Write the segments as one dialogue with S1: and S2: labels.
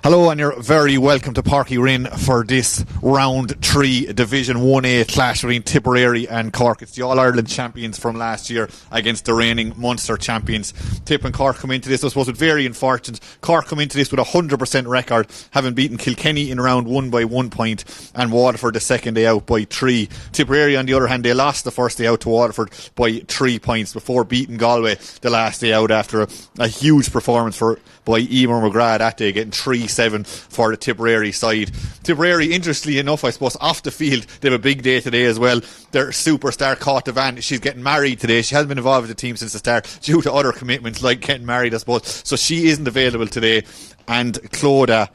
S1: Hello, and you're very welcome to Páirc Uí Rinn for this round 3 Division 1A clash between Tipperary and Cork. It's the All-Ireland champions from last year against the reigning Munster champions. Tip and Cork come into this, I suppose, with varying fortunes. Cork come into this with a 100% record, having beaten Kilkenny in round 1 by 1 point and Waterford the second day out by 3. Tipperary, on the other hand, they lost the first day out to Waterford by 3 points before beating Galway the last day out after a huge performance by Emer McGrath that day, getting 3-7 for the Tipperary side. Tipperary, interestingly enough, I suppose, off the field, they have a big day today as well. Their superstar, Caught Van, she's getting married today. She hasn't been involved with the team since the start due to other commitments like getting married, I suppose. So she isn't available today. And Clodagh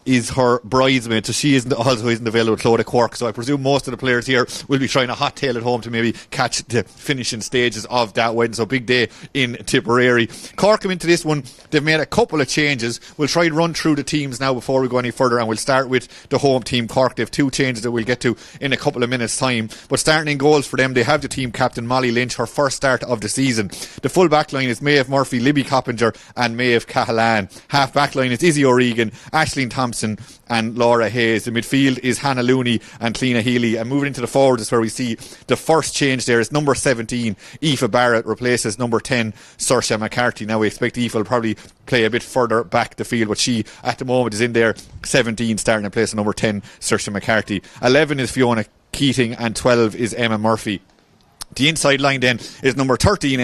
S1: is her bridesmaid, so she isn't available, Clodagh Cork. So I presume most of the players here will be trying a hot tail at home to maybe catch the finishing stages of that wedding. So big day in Tipperary. Cork come into this one, they've made a couple of changes. We'll try and run through the teams now before we go any further, and we'll start with the home team, Cork. They have 2 changes that we'll get to in a couple of minutes time. But starting in goals for them, they have the team captain Molly Lynch, her first start of the season. The full back line is Maeve Murphy, Libby Coppinger and Maeve Cahalane. Half back line is Izzy O'Regan, Aisling Thompson and Laura Hayes. The midfield is Hannah Looney and Cleena Healy. And moving into the forwards is where we see the first change there is number 17, Aoife Barrett, replaces number 10, Saoirse McCarthy. Now we expect Aoife will probably play a bit further back the field, but she at the moment is in there 17, starting in place of number 10, Saoirse McCarthy. 11 is Fiona Keating and 12 is Emma Murphy. The inside line then is number 13,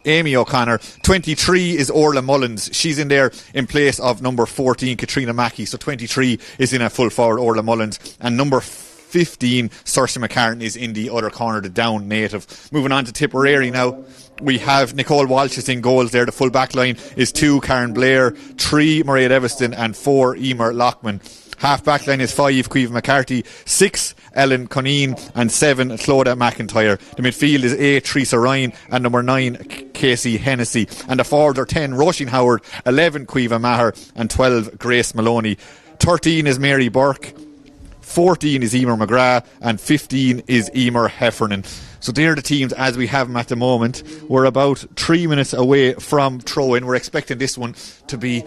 S1: Amy O'Connor. 23 is Orla Mullins. She's in there in place of number 14, Katrina Mackey. So 23 is in a full forward, Orla Mullins. And number 15, Saoirse McCartan, is in the other corner, the down native. Moving on to Tipperary now. We have Nicole Walsh is in goals there. The full back line is 2, Karen Blair, 3, Maria Deveston and 4, Emer Lockman. Half back line is 5, Caoimhe McCarthy, 6, Ellen Conneen and 7, Clodagh McIntyre. The midfield is 8, Teresa Ryan and number 9, Casey Hennessy. And the forwards are 10, Roisin Howard, 11, Caoimhe Maher and 12, Grace Maloney. 13 is Mary Burke, 14 is Emer McGrath and 15 is Emer Heffernan. So they're the teams as we have them at the moment. We're about 3 minutes away from throw-in. We're expecting this one to be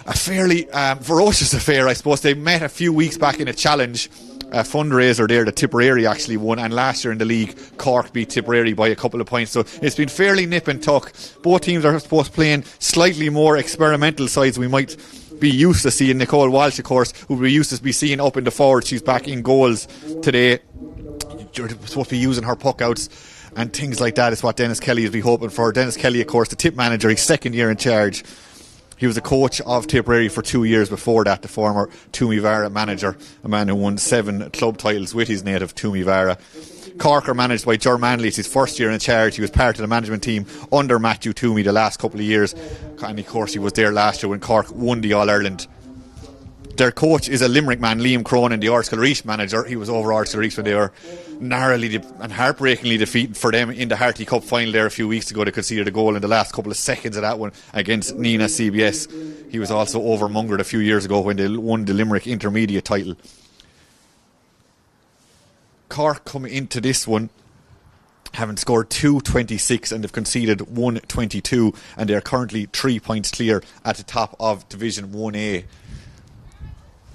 S1: a fairly ferocious affair, I suppose. They met a few weeks back in a challenge, a fundraiser there that Tipperary actually won, and last year in the league Cork beat Tipperary by a couple of points, so it's been fairly nip and tuck. Both teams are supposed playing slightly more experimental sides we might be used to seeing. Nicole Walsh, of course, who we used to be seeing up in the forward, she's back in goals today. You're supposed to be using her puck outs and things like that is what Dennis Kelly is be hoping for. Dennis Kelly, of course, the tip manager, his second year in charge. He was a coach of Tipperary for 2 years before that, the former Toomevara manager, a man who won 7 club titles with his native Toomevara. Cork are managed by Ger Manley. It's his first year in charge. He was part of the management team under Matthew Toomey the last couple of years. And of course he was there last year when Cork won the All-Ireland. Their coach is a Limerick man, Liam Cronin, the Ardscoil Reach manager. He was over Ardscoil Reach when they were narrowly and heartbreakingly defeated for them in the Harty Cup final there a few weeks ago. They conceded a goal in the last couple of seconds of that one against Nina CBS. He was also over Mungered a few years ago when they won the Limerick intermediate title. Cork come into this one having scored 226 and they've conceded 122, and they're currently 3 points clear at the top of Division 1A.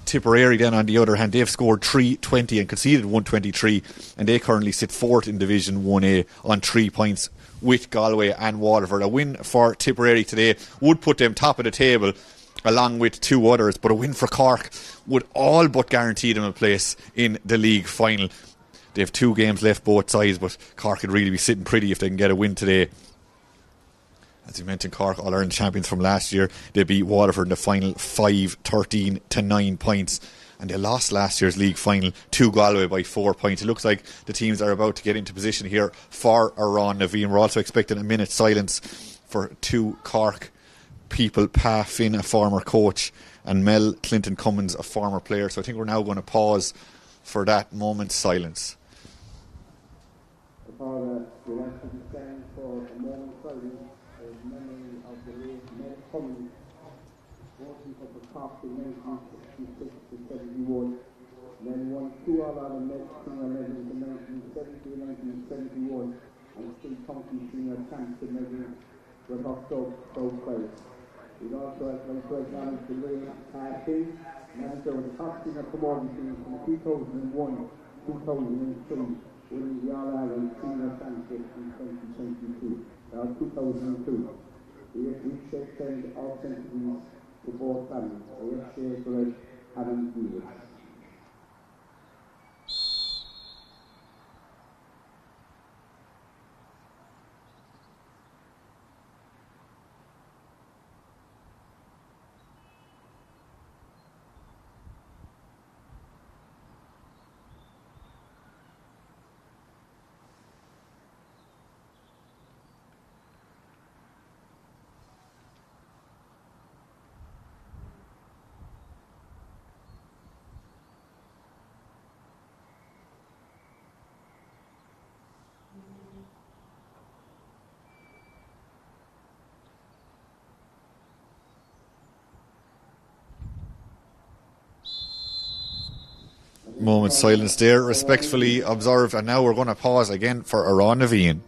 S1: Tipperary then, on the other hand, they've scored 320 and conceded 123, and they currently sit 4th in Division 1A on 3 points with Galway and Waterford. A win for Tipperary today would put them top of the table along with 2 others, but a win for Cork would all but guarantee them a place in the league final. They have 2 games left both sides, but Cork could really be sitting pretty if they can get a win today. As you mentioned, Cork, All-Ireland champions from last year. They beat Waterford in the final 5-13 to 9 points. And they lost last year's league final to Galway by 4 points. It looks like the teams are about to get into position here for Aran Naveen. We're also expecting a minute's silence for 2 Cork people, Pa Finn, a former coach, and Mel Clinton Cummins, a former player. So I think we're now going to pause for that moment's silence.
S2: Cummins, working for the top in 1966 to 71, then won 2 All-Ireland Med Senior medals in 1970 and 1971, and 3 County Senior Championship medals with her Stoke players. We'd also like to acknowledge the Ray King, manager of the Cork Senior Camogie team from 2001-2003, winning the All-Ireland Senior Championship in 2022, 2002. We extend our sympathies to both families. We have for Adam Davis.
S1: Moment silence there, respectfully observed, and now we're going to pause again for Aran Naveen.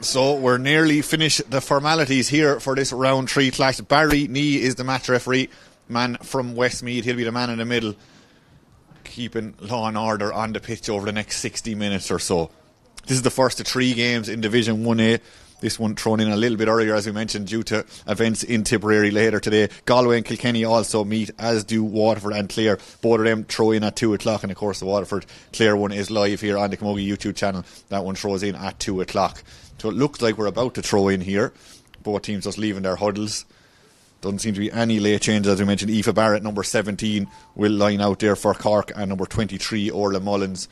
S1: So we're nearly finished the formalities here for this round 3 clash. Barry Nee is the match referee, man from Westmeath. He'll be the man in the middle, keeping law and order on the pitch over the next 60 minutes or so. This is the first of 3 games in Division 1A. This one thrown in a little bit earlier, as we mentioned, due to events in Tipperary later today. Galway and Kilkenny also meet, as do Waterford and Clare. Both of them throw in at 2 o'clock, and of course the Waterford-Clare one is live here on the Camogie YouTube channel. That one throws in at 2 o'clock. So it looks like we're about to throw in here. Both teams just leaving their huddles. Doesn't seem to be any late changes, as we mentioned. Aoife Barrett, number 17, will line out there for Cork, and number 23, Orla Mullins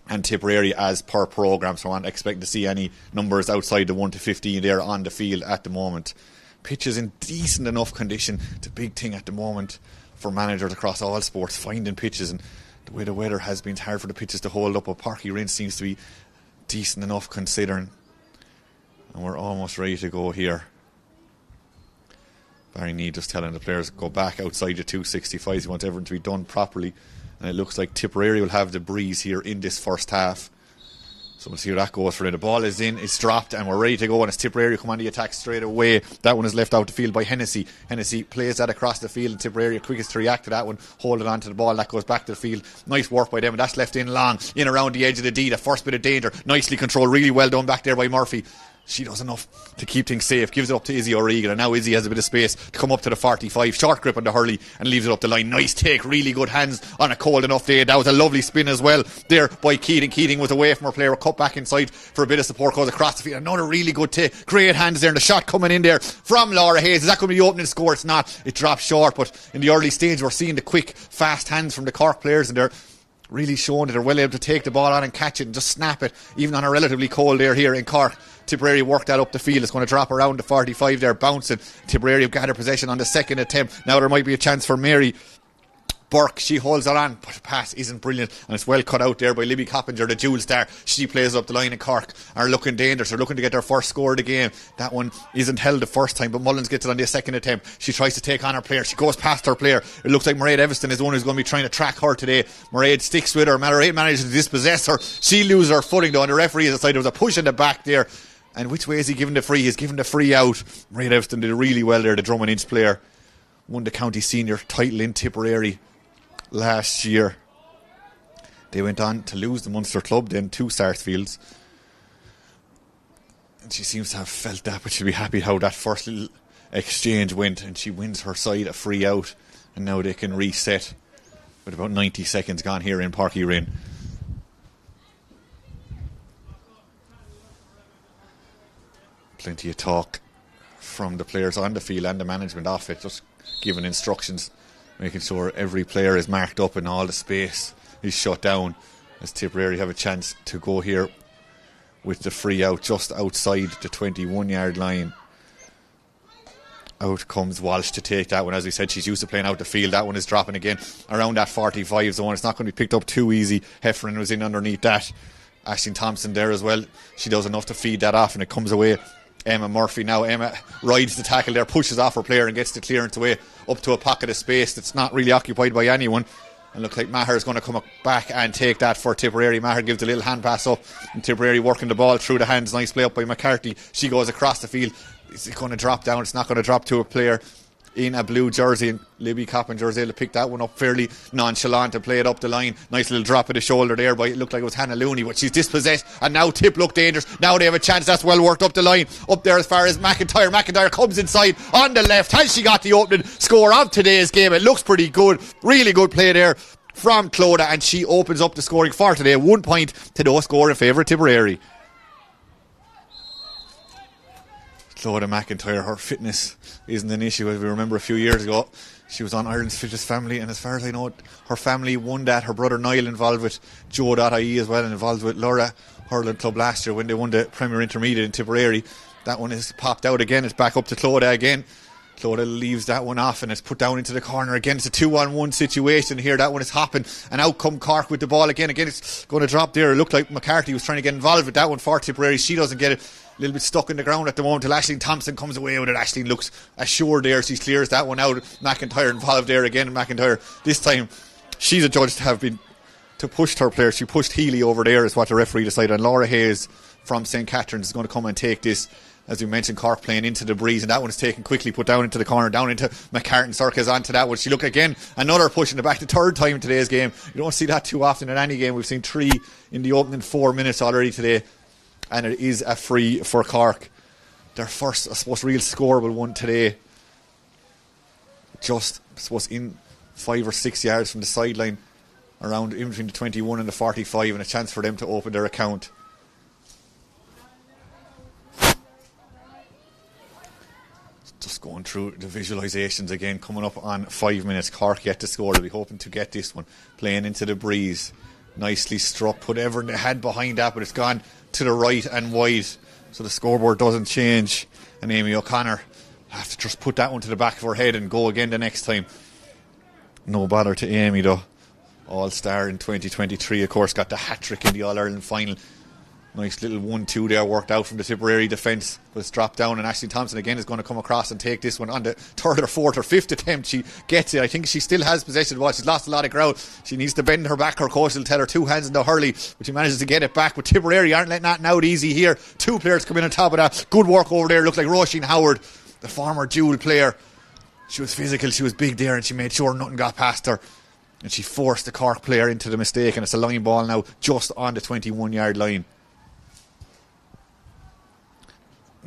S1: and Tipperary as per programme. So I'm not expecting to see any numbers outside the 1 to 15 there on the field at the moment. Pitch is in decent enough condition. It's a big thing at the moment for managers across all sports, finding pitches, and the way the weather has been, it's hard for the pitches to hold up, but Parky Rinse seems to be decent enough considering. And we're almost ready to go here. Barry Nee just telling the players go back outside the 265s. He wants everything to be done properly, and it looks like Tipperary will have the breeze here in this first half. So we'll see how that goes for them. The ball is in, it's dropped, and we're ready to go. And it's Tipperary come on the attack straight away. That one is left out the field by Hennessy. Hennessy plays that across the field, and Tipperary are quickest to react to that one, holding on to the ball. That goes back to the field. Nice work by them, and that's left in long, in around the edge of the D. The first bit of danger, nicely controlled, really well done back there by Murphy. She does enough to keep things safe, gives it up to Izzy O'Regan, and now Izzy has a bit of space to come up to the 45, short grip on the hurley and leaves it up the line. Nice take, really good hands on a cold enough day. That was a lovely spin as well there by Keating. Keating was away from her player, cut back inside for a bit of support, goes across the field. Another really good take, great hands there, and the shot coming in there from Laura Hayes. Is that going to be the opening score? It's not, it drops short, but in the early stage we're seeing the quick fast hands from the Cork players, and they're really showing that they're well able to take the ball on and catch it and just snap it, even on a relatively cold day here in Cork. Tipperary worked that up the field. It's going to drop around the 45 there, bouncing. Tipperary have gathered possession on the second attempt. Now there might be a chance for Mary Burke. She holds it on, but the pass isn't brilliant, and it's well cut out there by Libby Coppinger, the dual star. She plays up the line, and Cork are looking dangerous. They're looking to get their first score of the game. That one isn't held the first time, but Mullins gets it on the second attempt. She tries to take on her player. She goes past her player. It looks like Mairead Evanston is the one who's going to be trying to track her today. Mairead sticks with her. Mairead manages to dispossess her. She loses her footing though, and the referee has decided there was a push in the back there. And which way is he giving the free? He's giving the free out. Mairead Evanston did really well there, the Drummond Inch player. Won the county senior title in Tipperary last year. They went on to lose the Munster club then to Sarsfields, and she seems to have felt that, but she'll be happy how that first little exchange went, and she wins her side a free out, and now they can reset with about 90 seconds gone here in Páirc Uí Rinn. Plenty of talk from the players on the field and the management off it, just giving instructions, making sure every player is marked up and all the space is shut down, as Tipperary have a chance to go here with the free out just outside the 21-yard line. Out comes Walsh to take that one. As we said, she's used to playing out the field. That one is dropping again around that 45 zone. It's not going to be picked up too easy. Heffernan was in underneath that. Aisling Thompson there as well. She does enough to feed that off, and it comes away. Emma Murphy now. Emma rides the tackle there, pushes off her player and gets the clearance away up to a pocket of space that's not really occupied by anyone. And look like Maher is going to come back and take that for Tipperary. Maher gives a little hand pass up, and Tipperary working the ball through the hands. Nice play up by McCarthy. She goes across the field. Is it going to drop down? It's not going to drop to a player in a blue jersey, and Libby Coppin jersey to pick that one up fairly nonchalant and play it up the line. Nice little drop of the shoulder there by, it looked like it was Hannah Looney, but she's dispossessed, and now Tip look dangerous. Now they have a chance. That's well worked up the line, up there as far as McIntyre comes inside on the left. Has she got the opening score of today's game? It looks pretty good. Really good play there from Clodagh, and she opens up the scoring for today. 1 point to no score in favour of Tipperary. Clodagh McIntyre, her fitness isn't an issue. As we remember a few years ago, she was on Ireland's Fittest Family, and as far as I know, her family won that. Her brother Niall involved with Joe.ie as well, and involved with Laura Hurling Club last year when they won the Premier Intermediate in Tipperary. That one is popped out again. It's back up to Clodagh again. Clodagh leaves that one off, and it's put down into the corner again. It's a 2-on-1 situation here. That one is hopping, and out come Cork with the ball again. It's going to drop there. It looked like McCarthy was trying to get involved with that one for Tipperary. She doesn't get it. A little bit stuck in the ground at the moment until Aisling Thompson comes away with it. Aisling looks assured there. She clears that one out. McIntyre involved there again. And McIntyre, this time, she's adjudged to have been to push her player. She pushed Healy over there, is what the referee decided. And Laura Hayes from St. Catherine's is going to come and take this. As we mentioned, Cork playing into the breeze, and that one is taken quickly, put down into the corner, down into McCartan. Circus onto that one. She look again, another push in the back, the third time in today's game. You don't see that too often in any game. We've seen 3 in the opening 4 minutes already today, and it is a free for Cork. Their first, I suppose, real scoreable one today. Just, I suppose, in 5 or 6 yards from the sideline, around in between the 21 and the 45, and a chance for them to open their account. Just going through the visualisations again, coming up on 5 minutes. Cork yet to score. They'll be hoping to get this one. Playing into the breeze. Nicely struck. Put everything they had behind that, but it's gone to the right and wide, so the scoreboard doesn't change. And Amy O'Connor have to just put that one to the back of her head and go again the next time. No bother to Amy though. All-star in 2023, of course, got the hat-trick in the All-Ireland final. Nice little 1-2 there worked out from the Tipperary defence, but it's dropped down, and Aisling Thompson again is going to come across and take this one on the 3rd or 4th or 5th attempt. She gets it. I think she still has possession. Well, she's lost a lot of ground. She needs to bend her back. Her coach will tell her 2 hands in the hurley, but she manages to get it back. But Tipperary aren't letting that out easy here. 2 players come in on top of that. Good work over there. Looks like Roisin Howard, the former dual player. She was physical, she was big there, and she made sure nothing got past her, and she forced the Cork player into the mistake, and it's a line ball now just on the 21-yard line.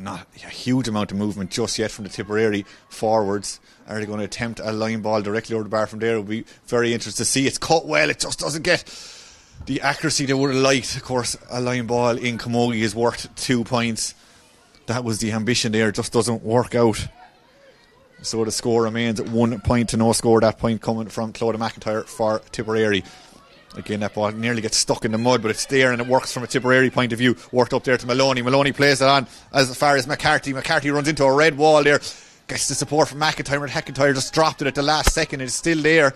S1: Not a huge amount of movement just yet from the Tipperary forwards. Are they going to attempt a line ball directly over the bar from there? It will be very interesting to see. It's cut well. It just doesn't get the accuracy they would have liked. Of course, a line ball in Camogie is worth 2 points. That was the ambition there. It just doesn't work out. So the score remains at 1 point to no score. That point coming from Clodagh McIntyre for Tipperary. Again, that ball nearly gets stuck in the mud, but it's there and it works from a Tipperary point of view. Worked up there to Maloney. Maloney plays it on as far as McCarthy. McCarthy runs into a red wall there. Gets the support from McIntyre, and McIntyre just dropped it at the last second. It's still there.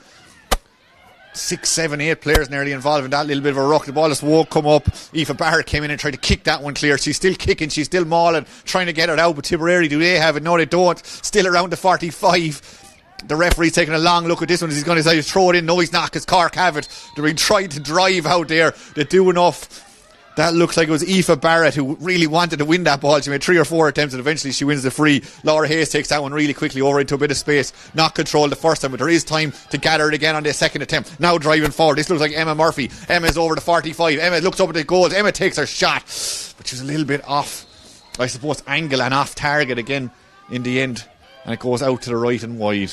S1: 6, 7, 8 players nearly involved in that little bit of a ruck. The ball just won't come up. Aoife Barrett came in and tried to kick that one clear. She's still kicking, she's still mauling, trying to get it out. But Tipperary, do they have it? No, they don't. Still around the 45. The referee's taking a long look at this one. He's going to decide to throw it in. No, he's not, because Cork have it. They're being tried to drive out there. They do enough. That looks like it was Aoife Barrett who really wanted to win that ball. She made 3 or 4 attempts and eventually she wins the free. Laura Hayes takes that one really quickly over into a bit of space. Not controlled the first time, but there is time to gather it again on the second attempt. Now driving forward. This looks like Emma Murphy. Emma's over the 45. Emma looks up at the goals. Emma takes her shot, but she's a little bit off, I suppose, angle and off target again in the end. And it goes out to the right and wide.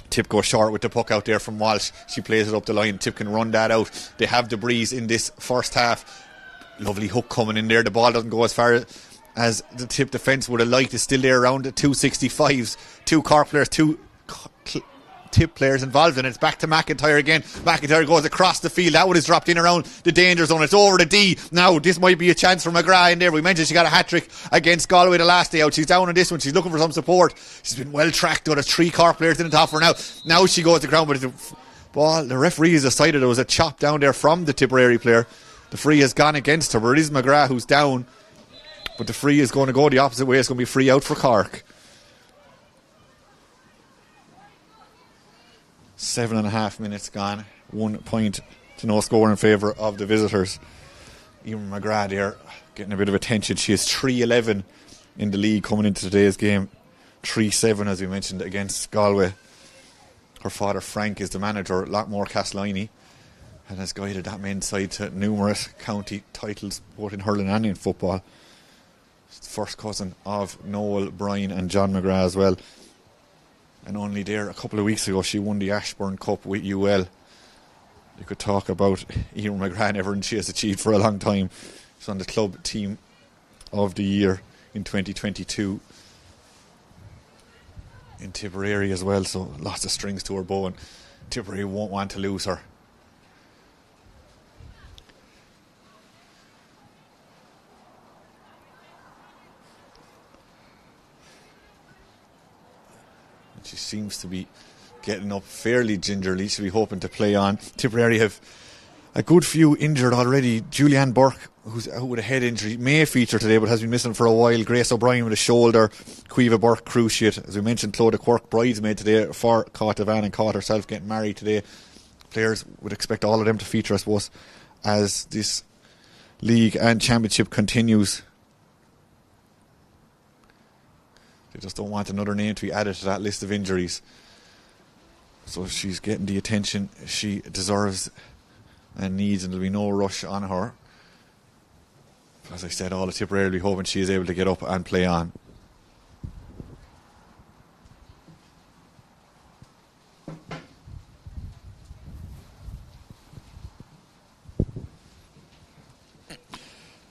S1: Tip goes short with the puck out there from Walsh. She plays it up the line. Tip can run that out. They have the breeze in this first half. Lovely hook coming in there. The ball doesn't go as far as the Tip defence would have liked. It's still there around the 265s. Two Cork players, two Tip players involved, and it's back to McIntyre again. McIntyre goes across the field. That one is dropped in around the danger zone. It's over to D. Now this might be a chance for McGrath in there. We mentioned she got a hat-trick against Galway the last day out. She's down on this one. She's looking for some support. She's been well tracked. There's 3 Cork players in the top for now. Now she goes to the ground, but ball. The referee has decided there was a chop down there from the Tipperary player. The free has gone against her, but it is McGrath who's down. But the free is going to go the opposite way. It's going to be free out for Cork. 7.5 minutes gone. 1 point to no score in favour of the visitors. Even McGrath there getting a bit of attention. She is 3-11 in the league coming into today's game. 3-7 as we mentioned against Galway. Her father Frank is the manager at Lockmore Castleiney and has guided that men's side to numerous county titles both in hurling and in football. She's the first cousin of Noel, Brian and John McGrath as well. And only there a couple of weeks ago she won the Ashbourne Cup with UL. You could talk about Ewan McGrath and everything she has achieved for a long time. She's on the club team of the year in 2022 in Tipperary as well, so lots of strings to her bow, and Tipperary won't want to lose her. She seems to be getting up fairly gingerly. She'll be hoping to play on. Tipperary have a good few injured already. Julianne Burke, who's out with a head injury, may feature today but has been missing for a while. Grace O'Brien with a shoulder. Cueva Burke cruciate. As we mentioned, Clodagh Quirk bridesmaid today for Caught Van and Caught herself getting married today. Players would expect all of them to feature, I suppose, as this league and championship continues. They just don't want another name to be added to that list of injuries. So she's getting the attention she deserves and needs, and there'll be no rush on her. As I said, all the Tipperary will be hoping she is able to get up and play on.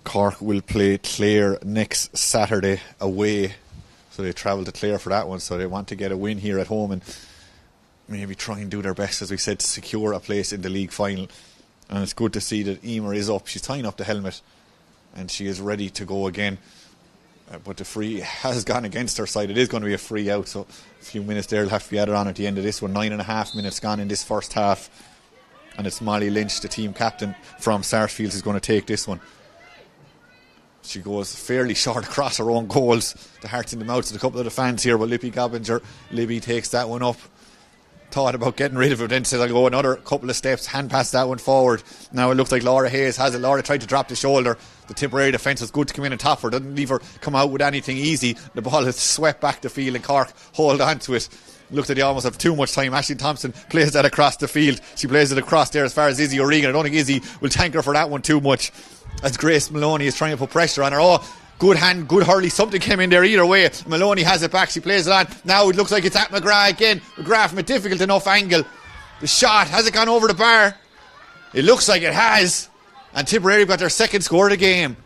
S1: Cork will play Clare next Saturday away. So they travel to Clare for that one, so they want to get a win here at home and maybe try and do their best, as we said, to secure a place in the league final. And it's good to see that Emer is up. She's tying up the helmet and she is ready to go again. But the free has gone against her side. It is going to be a free out, so a few minutes there will have to be added on at the end of this one. 9.5 minutes gone in this first half, and it's Molly Lynch, the team captain from Sarsfields, who's going to take this one. She goes fairly short across her own goals. The hearts in the mouths of a couple of the fans here, but Libby Gobbinger, Libby takes that one up. Thought about getting rid of it, then said I'll go another couple of steps, hand pass that one forward. Now it looks like Laura Hayes has it. Laura tried to drop the shoulder. The Tipperary defence was good to come in and top her, didn't leave her come out with anything easy. The ball has swept back the field and Cork hold on to it. Looked like they almost have too much time. Ashley Thompson plays that across the field. She plays it across there as far as Izzy O'Regan. I don't think Izzy will thank her for that one too much, as Grace Maloney is trying to put pressure on her. Oh, good hand, good hurley. Something came in there either way. Maloney has it back. She plays it on. Now it looks like it's at McGrath again. McGrath from a difficult enough angle. The shot, has it gone over the bar? It looks like it has. And Tipperary got their second score of the game.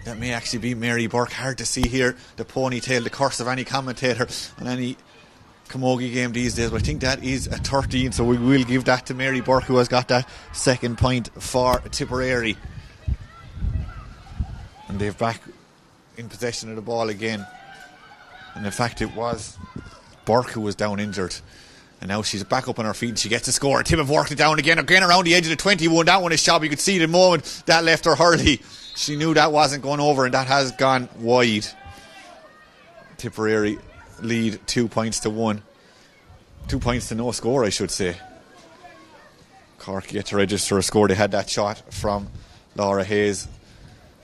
S1: That may actually be Mary Burke. Hard to see here. The ponytail, the curse of any commentator on any Camogie game these days, but I think that is a 13, so we will give that to Mary Burke, who has got that second point for Tipperary. And they've back in possession of the ball again, and in fact it was Burke who was down injured, and now she's back up on her feet and she gets a score. Tim have worked it down again around the edge of the 21. That one is sharp. You could see the moment that left her hurley. She knew that wasn't going over, and that has gone wide. Tipperary lead 2 points to 1. 2 points to no score, I should say. Cork get to register a score. They had that shot from Laura Hayes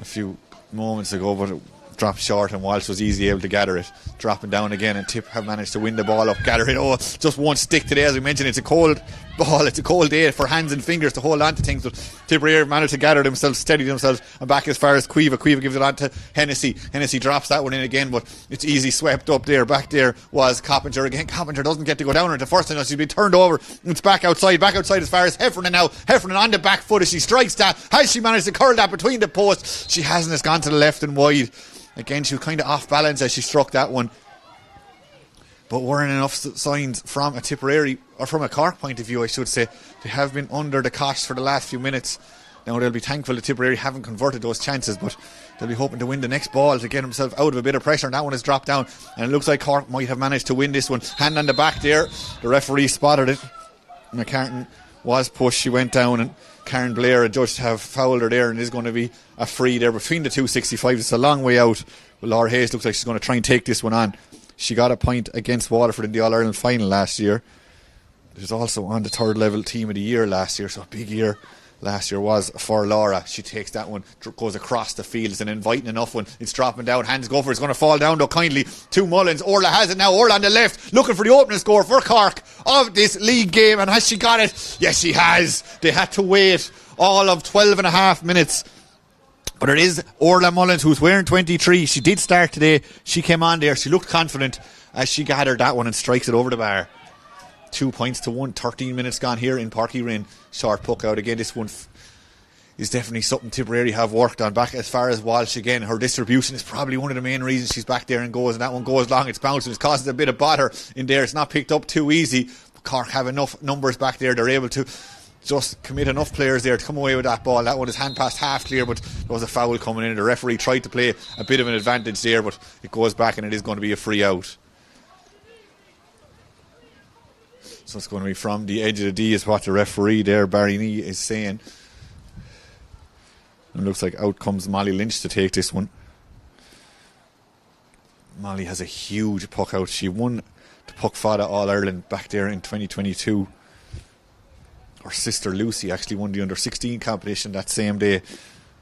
S1: a few moments ago, but dropped short, and Walsh was easily able to gather it. Dropping down again, and Tip have managed to win the ball up, gather it. Oh, just one stick today, as we mentioned. It's a cold ball, it's a cold day for hands and fingers to hold on to things, but Tipperary managed to gather themselves, steady themselves, and back as far as Cueva. Cueva gives it on to Hennessy. Hennessy drops that one in again, but it's easy swept up there. Back there was Coppinger again. Coppinger doesn't get to go down at the first time. She's been turned over. It's back outside as far as Heffernan now. Heffernan on the back foot as she strikes that. Has she managed to curl that between the posts? She hasn't. It's gone to the left and wide. Again, she was kind of off balance as she struck that one. But weren't enough signs from a Tipperary, or from a Cork point of view, I should say. They have been under the cosh for the last few minutes. Now they'll be thankful that Tipperary haven't converted those chances, but they'll be hoping to win the next ball to get themselves out of a bit of pressure. And that one has dropped down, and it looks like Cork might have managed to win this one. Hand on the back there. The referee spotted it. McCartan was pushed. She went down, and Karen Blair, a judge, have fouled her there, and is going to be a free there between the 265s. It's a long way out, but Laura Hayes looks like she's going to try and take this one on. She got a point against Waterford in the All-Ireland final last year. She was also on the third level team of the year last year, so a big year last year was for Laura. She takes that one, goes across the field. It's an inviting enough one. It's dropping down. Hands go for it. It's going to fall down though kindly to Mullins. Orla has it now. Orla on the left, looking for the opening score for Cork of this league game. And has she got it? Yes, she has. They had to wait all of 12 and a half minutes. But it is Orla Mullins, who's wearing 23. She did start today. She came on there. She looked confident as she gathered that one and strikes it over the bar. 2 points to 1. 13 minutes gone here in Páirc Uí Rinn. Short puck out again. This one is definitely something Tipperary have worked on. Back as far as Walsh again. Her distribution is probably one of the main reasons she's back there and goes. And that one goes long. It's bouncing. It's causing a bit of bother in there. It's not picked up too easy. But Cork have enough numbers back there. They're able to just commit enough players there to come away with that ball. That one is hand past half clear, but there was a foul coming in. The referee tried to play a bit of an advantage there, but it goes back and it is going to be a free out. So it's going to be from the edge of the D, is what the referee there, Barry Nee, is saying. And it looks like out comes Molly Lynch to take this one. Molly has a huge puck out. She won the Puck Fada All-Ireland back there in 2022. Her sister Lucy actually won the under-16 competition that same day.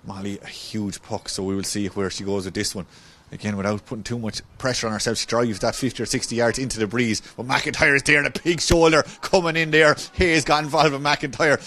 S1: Molly, a huge puck, so we will see where she goes with this one. Again, without putting too much pressure on herself, she drives that 50 or 60 yards into the breeze. But McIntyre is there, and a big shoulder coming in there. Hayes got involved with McIntyre.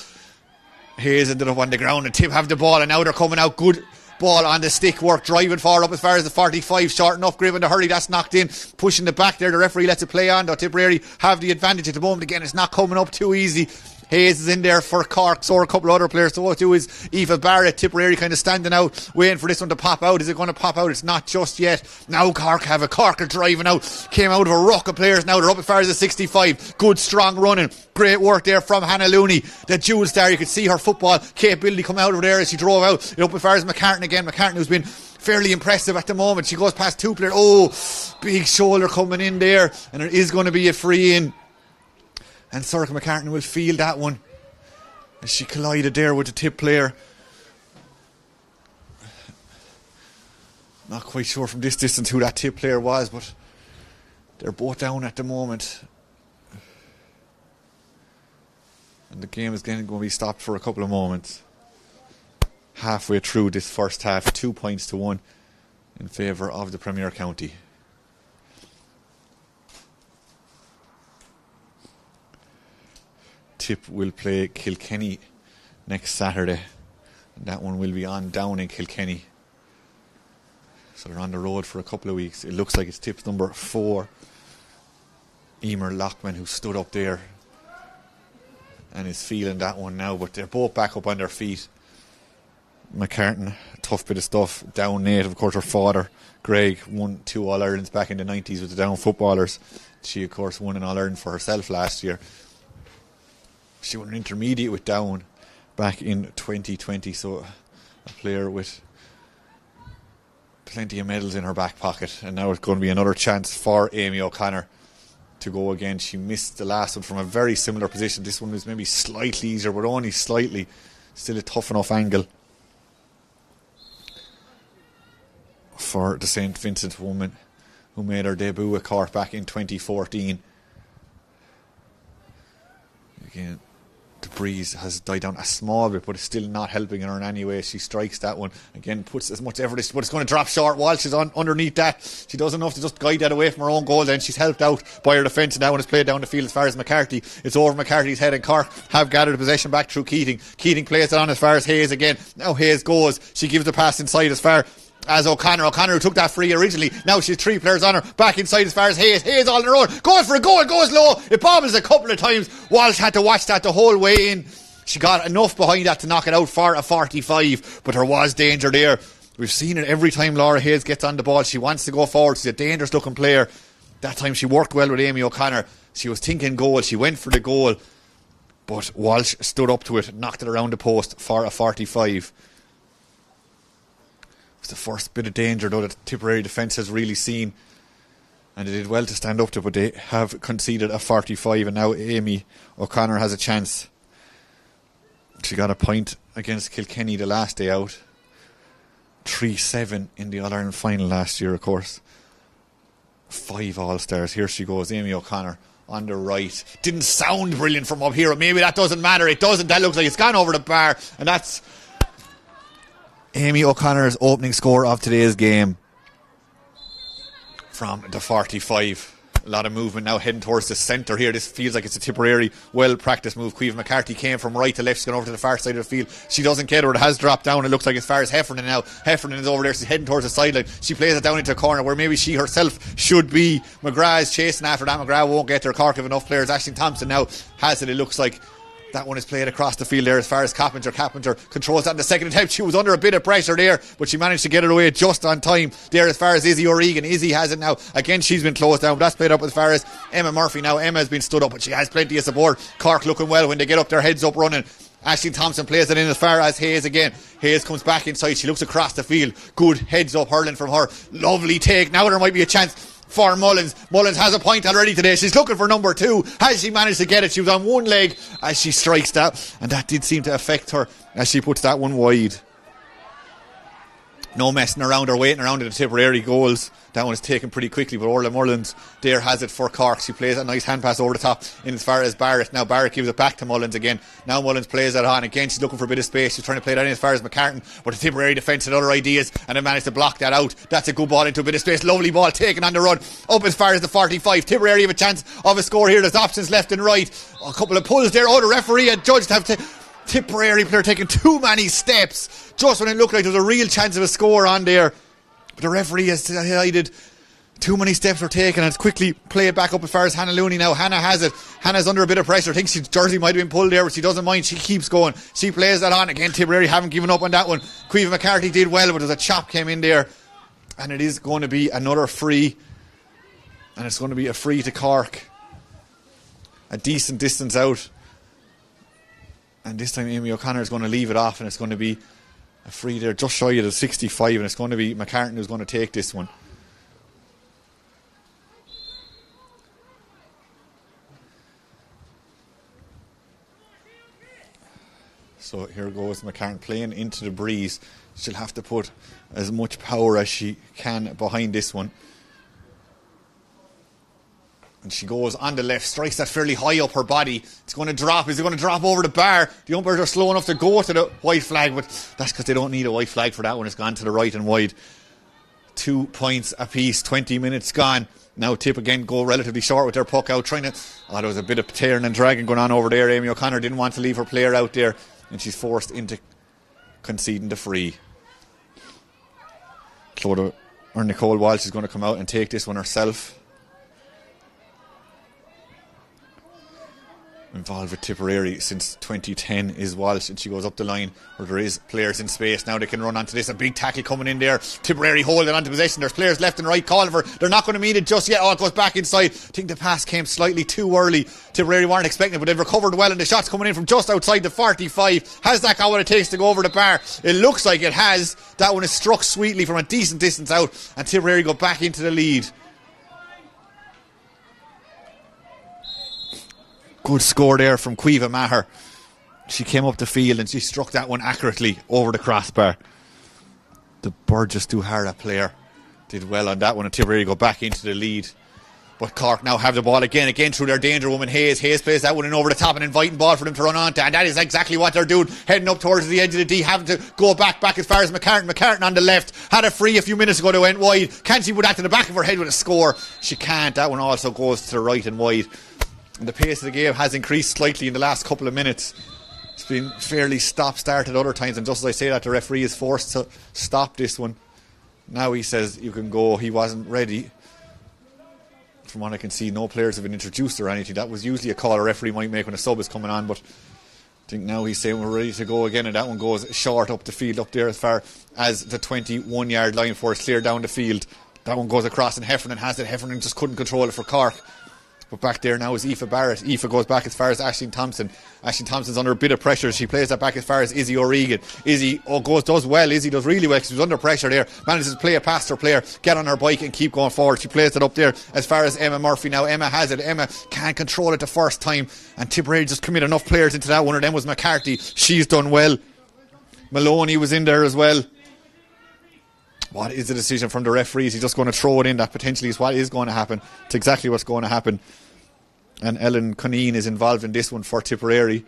S1: Hayes ended up on the ground, and Tip have the ball, and now they're coming out. Good ball on the stick work, driving forward up as far as the 45. Short enough, Grieve in the hurry, that's knocked in. Pushing it back there, the referee lets it play on, though Tipperary have the advantage at the moment. Again, it's not coming up too easy. Hayes is in there for Cork, so are a couple of other players. So what do is Eva Barrett. Tipperary kind of standing out, waiting for this one to pop out. Is it going to pop out? It's not just yet. Now Cork have a Corker driving out. Came out of a ruck of players now. They're up as far as the 65. Good strong running. Great work there from Hannah Looney, the dual star. You could see her football capability come out of there as she drove out. Up as far as McCartan again. McCartan, who's been fairly impressive at the moment. She goes past two players. Oh, big shoulder coming in there, and it is going to be a free in. And Sorka McCartan will feel that one as she collided there with the Tip player. Not quite sure from this distance who that Tip player was, but they're both down at the moment. And the game is going to be stopped for a couple of moments. Halfway through this first half, 2 points to 1 in favour of the Premier County. Tip will play Kilkenny next Saturday, and that one will be on down in Kilkenny. So they're on the road for a couple of weeks. It looks like it's Tip's number 4, Emer Lockman, who stood up there and is feeling that one now, but they're both back up on their feet. McCartan, tough bit of stuff, down native. Of course, her father Greg won 2 All-Irelands back in the 90s with the Down footballers. She of course won an All-Ireland for herself last year. She won an intermediate with Down back in 2020, so a player with plenty of medals in her back pocket. And now it's going to be another chance for Amy O'Connor to go again. She missed the last one from a very similar position. This one was maybe slightly easier, but only slightly. Still a tough enough angle for the St. Vincent woman who made her debut at Cork back in 2014. Again, the breeze has died down a small bit, but it's still not helping her in any way. She strikes that one again, puts as much effort, but it's going to drop short. Walsh is on underneath that. She does enough to just guide that away from her own goal. Then she's helped out by her defence, and that one is played down the field as far as McCarthy. It's over McCarthy's head, and Cork have gathered the possession back through Keating. Keating plays it on as far as Hayes again. Now Hayes goes. She gives the pass inside as far as O'Connor who took that free originally. Now she's 3 players on her, back inside as far as Hayes all on her own, goes for a goal, goes low, it bobbles a couple of times. Walsh had to watch that the whole way in. She got enough behind that to knock it out for a 45, but there was danger there. We've seen it every time Laura Hayes gets on the ball. She wants to go forward. She's a dangerous looking player. That time she worked well with Amy O'Connor. She was thinking goal, she went for the goal, but Walsh stood up to it, knocked it around the post for a 45. It's the first bit of danger though that the Tipperary defence has really seen, and they did well to stand up to it, but they have conceded a 45, and now Amy O'Connor has a chance. She got a point against Kilkenny the last day out, 3-7 in the All-Ireland final last year, of course. 5 All-Stars. Here she goes, Amy O'Connor on the right. Didn't sound brilliant from up here, maybe that doesn't matter. It doesn't. That looks like it's gone over the bar, and that's Amy O'Connor's opening score of today's game from the 45. A lot of movement now heading towards the centre here. This feels like it's a Tipperary well-practiced move. Caoimhe McCarthy came from right to left. She's gone over to the far side of the field. She doesn't get her. It has dropped down. It looks like as far as Heffernan now. Heffernan is over there. She's heading towards the sideline. She plays it down into a corner where maybe she herself should be. McGrath is chasing after that. McGrath won't get there. Cork have enough players. Aisling Thompson now has it. It looks like that one is played across the field there as far as Carpenter. Carpenter controls that in the second attempt. She was under a bit of pressure there, but she managed to get it away just on time there as far as Izzy O'Regan. Izzy has it now. Again, she's been closed down, but that's played up as far as Emma Murphy. Now Emma has been stood up, but she has plenty of support. Cork looking well when they get up their heads up running. Aisling Thompson plays it in as far as Hayes again. Hayes comes back inside. She looks across the field. Good heads up hurling from her. Lovely take. Now there might be a chance for Mullins. Mullins has a point already today. She's looking for number 2. Has she managed to get it? She was on one leg as she strikes that, and that did seem to affect her as she puts that one wide. No messing around or waiting around in the Tipperary goals. That one is taken pretty quickly, but Orla Mullins there has it for Cork. She plays a nice hand pass over the top in as far as Barrett. Now Barrett gives it back to Mullins again. Now Mullins plays that on again. She's looking for a bit of space. She's trying to play that in as far as McCartan, but the Tipperary defence had other ideas and they managed to block that out. That's a good ball into a bit of space. Lovely ball taken on the run up as far as the 45. Tipperary have a chance of a score here. There's options left and right. A couple of pulls there. Oh, the referee had judged have to Tipperary player taking too many steps just when it looked like there was a real chance of a score on there. But the referee has decided too many steps were taken and it's quickly play it back up as far as Hannah Looney now. Hannah has it. Hannah's under a bit of pressure. Thinks his jersey might have been pulled there, but she doesn't mind. She keeps going. She plays that on. Again, Tipperary haven't given up on that one. Caoimhe McCarthy did well, but there's a chop came in there. And it is going to be another free. And it's going to be a free to Cork. A decent distance out. And this time Amy O'Connor is going to leave it off and it's going to be a free there just shy of the 65, and it's going to be McCartan who's going to take this one. So here goes McCartan playing into the breeze. She'll have to put as much power as she can behind this one. And she goes on the left, strikes that fairly high up her body. It's going to drop. Is it going to drop over the bar? The umpires are slow enough to go to the white flag, but that's because they don't need a white flag for that one. It's gone to the right and wide. 2 points apiece, 20 minutes gone. Now Tip again go relatively short with their puck out, trying to... Oh, there was a bit of tearing and dragging going on over there. Amy O'Connor didn't want to leave her player out there, and she's forced into conceding the free. Nicole Walsh is going to come out and take this one herself. Involved with Tipperary since 2010 is Walsh, and she goes up the line where there is players in space. Now they can run onto this. A big tackle coming in there. Tipperary holding onto possession. There's players left and right calling for. They're not going to meet it just yet. Oh, it goes back inside. I think the pass came slightly too early. Tipperary weren't expecting it, but they've recovered well, and the shot's coming in from just outside the 45. Has that got what it takes to go over the bar? It looks like it has. That one is struck sweetly from a decent distance out, and Tipperary go back into the lead. Good score there from Caoimhe Maher. She came up the field and she struck that one accurately over the crossbar. The Burgess Duhara player did well on that one, and Tipperary go back into the lead. But Cork now have the ball again through their danger woman Hayes. Hayes plays that one in over the top, an inviting ball for them to run on to, and that is exactly what they're doing, heading up towards the edge of the D, having to go back as far as McCartan. McCartan on the left, had a free a few minutes ago that went wide. Can she put that to the back of her head with a score? She can't. That one also goes to the right and wide. And the pace of the game has increased slightly in the last couple of minutes. It's been fairly stop-start at other times, and just as I say that, the referee is forced to stop this one. Now he says you can go. He wasn't ready. From what I can see, no players have been introduced or anything. That was usually a call a referee might make when a sub is coming on, but I think now he's saying we're ready to go again, and that one goes short up the field, up there as far as the 21-yard line for it's clear down the field. That one goes across, and Heffernan has it. Heffernan just couldn't control it for Cork. But back there now is Aoife Barrett. Aoife goes back as far as Aisling Thompson. Aisling Thompson's under a bit of pressure. She plays that back as far as Izzy O'Regan. Izzy does well. Izzy does really well because she was under pressure there. Manages to play a past her player, get on her bike and keep going forward. She plays it up there as far as Emma Murphy. Now Emma has it. Emma can't control it the first time. And Tipperary just commit enough players into that. One of them was McCarthy. She's done well. Maloney was in there as well. What is the decision from the referees? He's just going to throw it in. That potentially is what is going to happen. It's exactly what's going to happen. And Ellen Conneen is involved in this one for Tipperary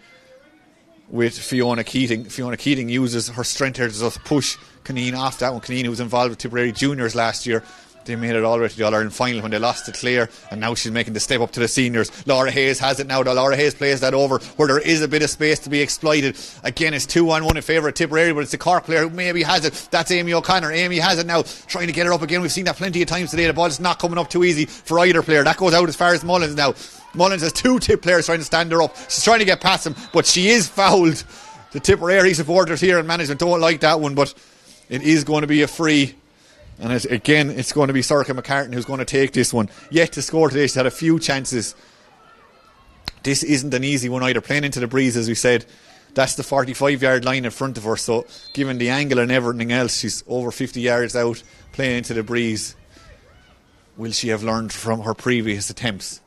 S1: with Fiona Keating. Fiona Keating uses her strength here to just push Conneen off that one. Conneen, who was involved with Tipperary juniors last year, they made it all the way to the All-Ireland final when they lost to Clare, and now she's making the step up to the seniors. Laura Hayes has it now. Laura Hayes plays that over where there is a bit of space to be exploited. Again, it's 2-on-1 in favour of Tipperary, but it's the Cork player who maybe has it. That's Amy O'Connor. Amy has it now, trying to get it up again. We've seen that plenty of times today. The ball's not coming up too easy for either player. That goes out as far as Mullins now. Mullins has two Tip players trying to stand her up. She's trying to get past him, but she is fouled. The Tipperary supporters here and management don't like that one, but it is going to be a free. And it's going to be Sorcha McCartan who's going to take this one. Yet to score today. She's had a few chances. This isn't an easy one either. Playing into the breeze, as we said. That's the 45-yard line in front of her. So given the angle and everything else, she's over 50 yards out playing into the breeze. Will she have learned from her previous attempts?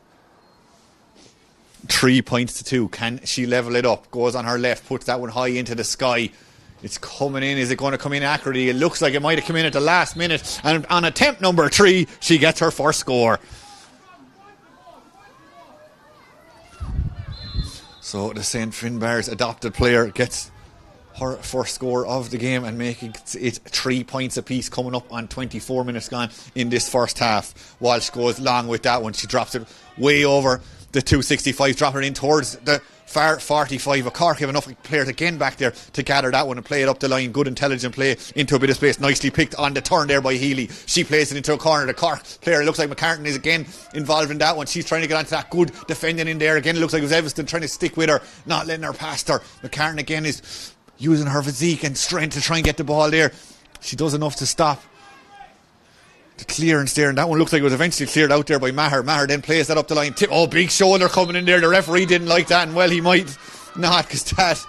S1: 3 points to 2. Can she level it up? Goes on her left, puts that one high into the sky. It's coming in. Is it going to come in accurately? It looks like it might have come in at the last minute. And on attempt number 3, she gets her first score. So the St. Finbarr's adopted player gets her first score of the game and making it 3 points apiece, coming up on 24 minutes gone in this first half. Walsh goes long with that one. She drops it way over the 265, dropping it in towards the far 45. A Cork have enough players again back there to gather that one and play it up the line. Good intelligent play into a bit of space. Nicely picked on the turn there by Healy. She plays it into a corner. The Cork player, it looks like McCartan is again involved in that one. She's trying to get onto that. Good defending in there again. It looks like it was Evanston trying to stick with her, not letting her past her. McCartan again is using her physique and strength to try and get the ball there. She does enough to stop the clearance there, and that one looks like it was eventually cleared out there by Maher. Maher then plays that up the line. Oh, big shoulder coming in there. The referee didn't like that, and well, he might not, because that,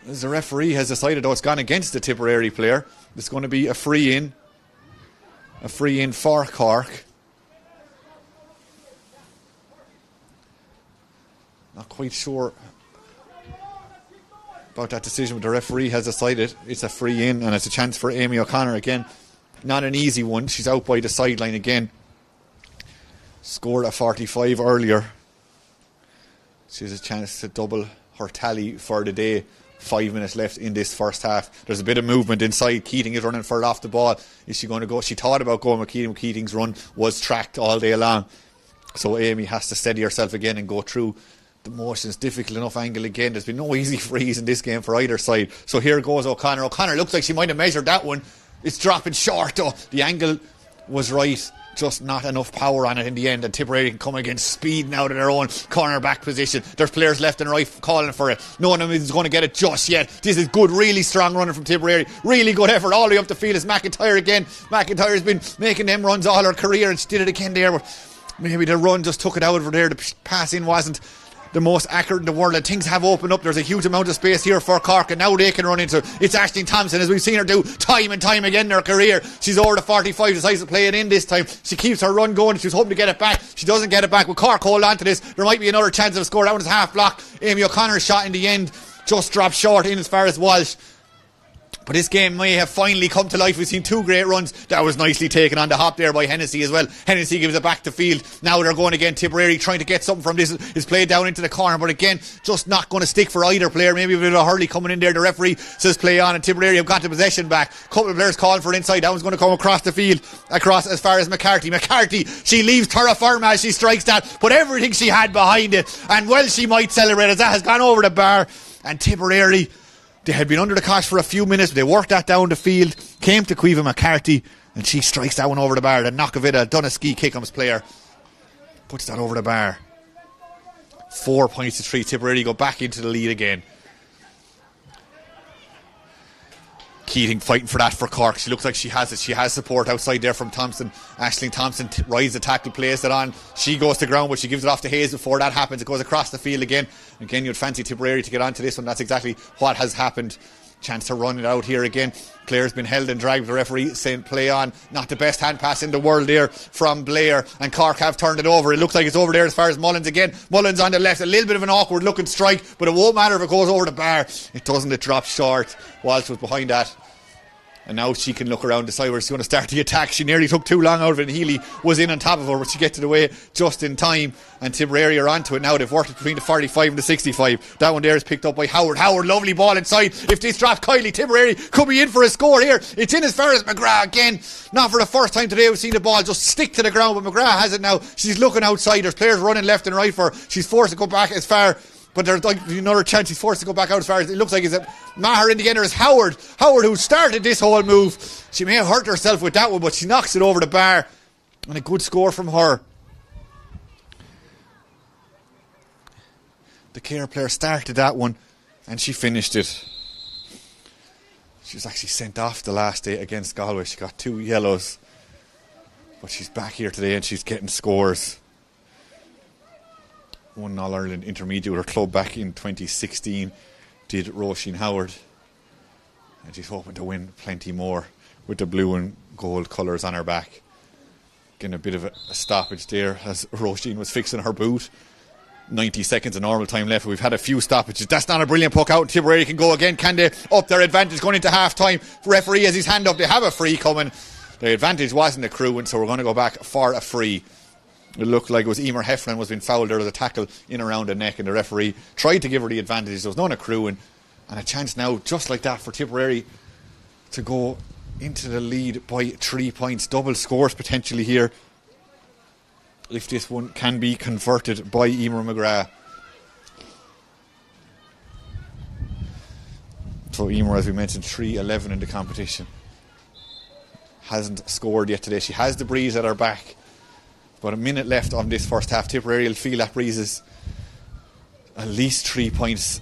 S1: as the referee has decided, though, it's gone against the Tipperary player. It's going to be a free in for Cork. Not quite sure about that decision, but the referee has decided it's a free in, and it's a chance for Amy O'Connor again. Not an easy one. She's out by the sideline again. Scored a 45 earlier. She has a chance to double her tally for the day. 5 minutes left in this first half. There's a bit of movement inside. Keating is running further off the ball. Is she going to go? She thought about going with Keating. Keating's run was tracked all day long. So Amy has to steady herself again and go through the motions. Difficult enough angle again. There's been no easy frees in this game for either side. So here goes O'Connor. O'Connor looks like she might have measured that one. It's dropping short though. The angle was right, just not enough power on it in the end, and Tipperary can come against speed now to their own corner back position. There's players left and right calling for it. No one of them is going to get it just yet. This is good, really strong running from Tipperary. Really good effort all the way up the field. Is McIntyre again. McIntyre's been making them runs all her career, and she did it again there, but maybe the run just took it out over there. The pass in wasn't the most accurate in the world, and things have opened up. There's a huge amount of space here for Cork, and now they can run into it. It's Aisling Thompson, as we've seen her do time and time again in her career. She's over the 45, decides to play it in this time. She keeps her run going. She's hoping to get it back. She doesn't get it back. With Cork hold on to this, there might be another chance of a score. That one is half blocked. Amy O'Connor's shot in the end just dropped short in as far as Walsh. But this game may have finally come to life. We've seen 2 great runs. That was nicely taken on the hop there by Hennessy as well. Hennessy gives it back to field. Now they're going again. Tipperary trying to get something from this. Is played down into the corner. But again, just not going to stick for either player. Maybe a bit of a hurley coming in there. The referee says play on, and Tipperary have got the possession back. Couple of players calling for it inside. That one's going to come across the field. Across as far as McCarthy. McCarthy, she leaves terra firma as she strikes that. Put everything she had behind it. And well, she might celebrate as that has gone over the bar. And Tipperary, they had been under the cosh for a few minutes. They worked that down the field. Came to Caoimhe McCarthy, and she strikes that one over the bar. The Knockavita Doneski Kickham's player puts that over the bar. 4 points to 3. Tipperary go back into the lead again. Keating fighting for that for Cork. She looks like she has it. She has support outside there from Thompson. Aisling Thompson rides the tackle, plays it on. She goes to ground, but she gives it off to Hayes before that happens. It goes across the field again. Again, you'd fancy Tipperary to get onto this one. That's exactly what has happened. Chance to run it out here again. Clare's been held and dragged. The referee saying play on. Not the best hand pass in the world there from Blair. And Cork have turned it over. It looks like it's over there as far as Mullins again. Mullins on the left. A little bit of an awkward looking strike, but it won't matter if it goes over the bar. It doesn't. It drops short. Walsh was behind that. And now she can look around, decide where she's going to start the attack. She nearly took too long out of it, and Healy was in on top of her, but she gets it away just in time. And Tipperary are onto it now. They've worked it between the 45 and the 65. That one there is picked up by Howard. Howard, lovely ball inside. If this drops Kylie, Tipperary could be in for a score here. It's in as far as McGrath again. Not for the first time today we've seen the ball just stick to the ground, but McGrath has it now. She's looking outside. There's players running left and right for her. She's forced to go back as far. But there's like another chance. He's forced to go back out as far as it looks like. Is Maher in the end, or is Howard who started this whole move. She may have hurt herself with that one, but she knocks it over the bar, and a good score from her. The Care player started that one, and she finished it. She was actually sent off the last day against Galway. She got 2 yellows, but she's back here today and she's getting scores. Won All-Ireland Intermediate with her club back in 2016, did Roisin Howard, and she's hoping to win plenty more with the blue and gold colours on her back. Getting a bit of a stoppage there as Roisin was fixing her boot. 90 seconds of normal time left. We've had a few stoppages. That's not a brilliant puck out. Tipperary can go again. Can they up their advantage going into half time? Referee has his hand up. They have a free coming. Their advantage wasn't accruing, so we're going to go back for a free. It looked like it was Emer Heffernan was being fouled. There was a tackle in around the neck, and the referee tried to give her the advantage. There was none accruing, and a chance now just like that for Tipperary to go into the lead by 3 points. Double scores potentially here if this one can be converted by Emer McGrath. So Emer, as we mentioned, 3-11 in the competition. Hasn't scored yet today. She has the breeze at her back. About a minute left on this first half. Tipperary will feel that breeze is at least 3 points.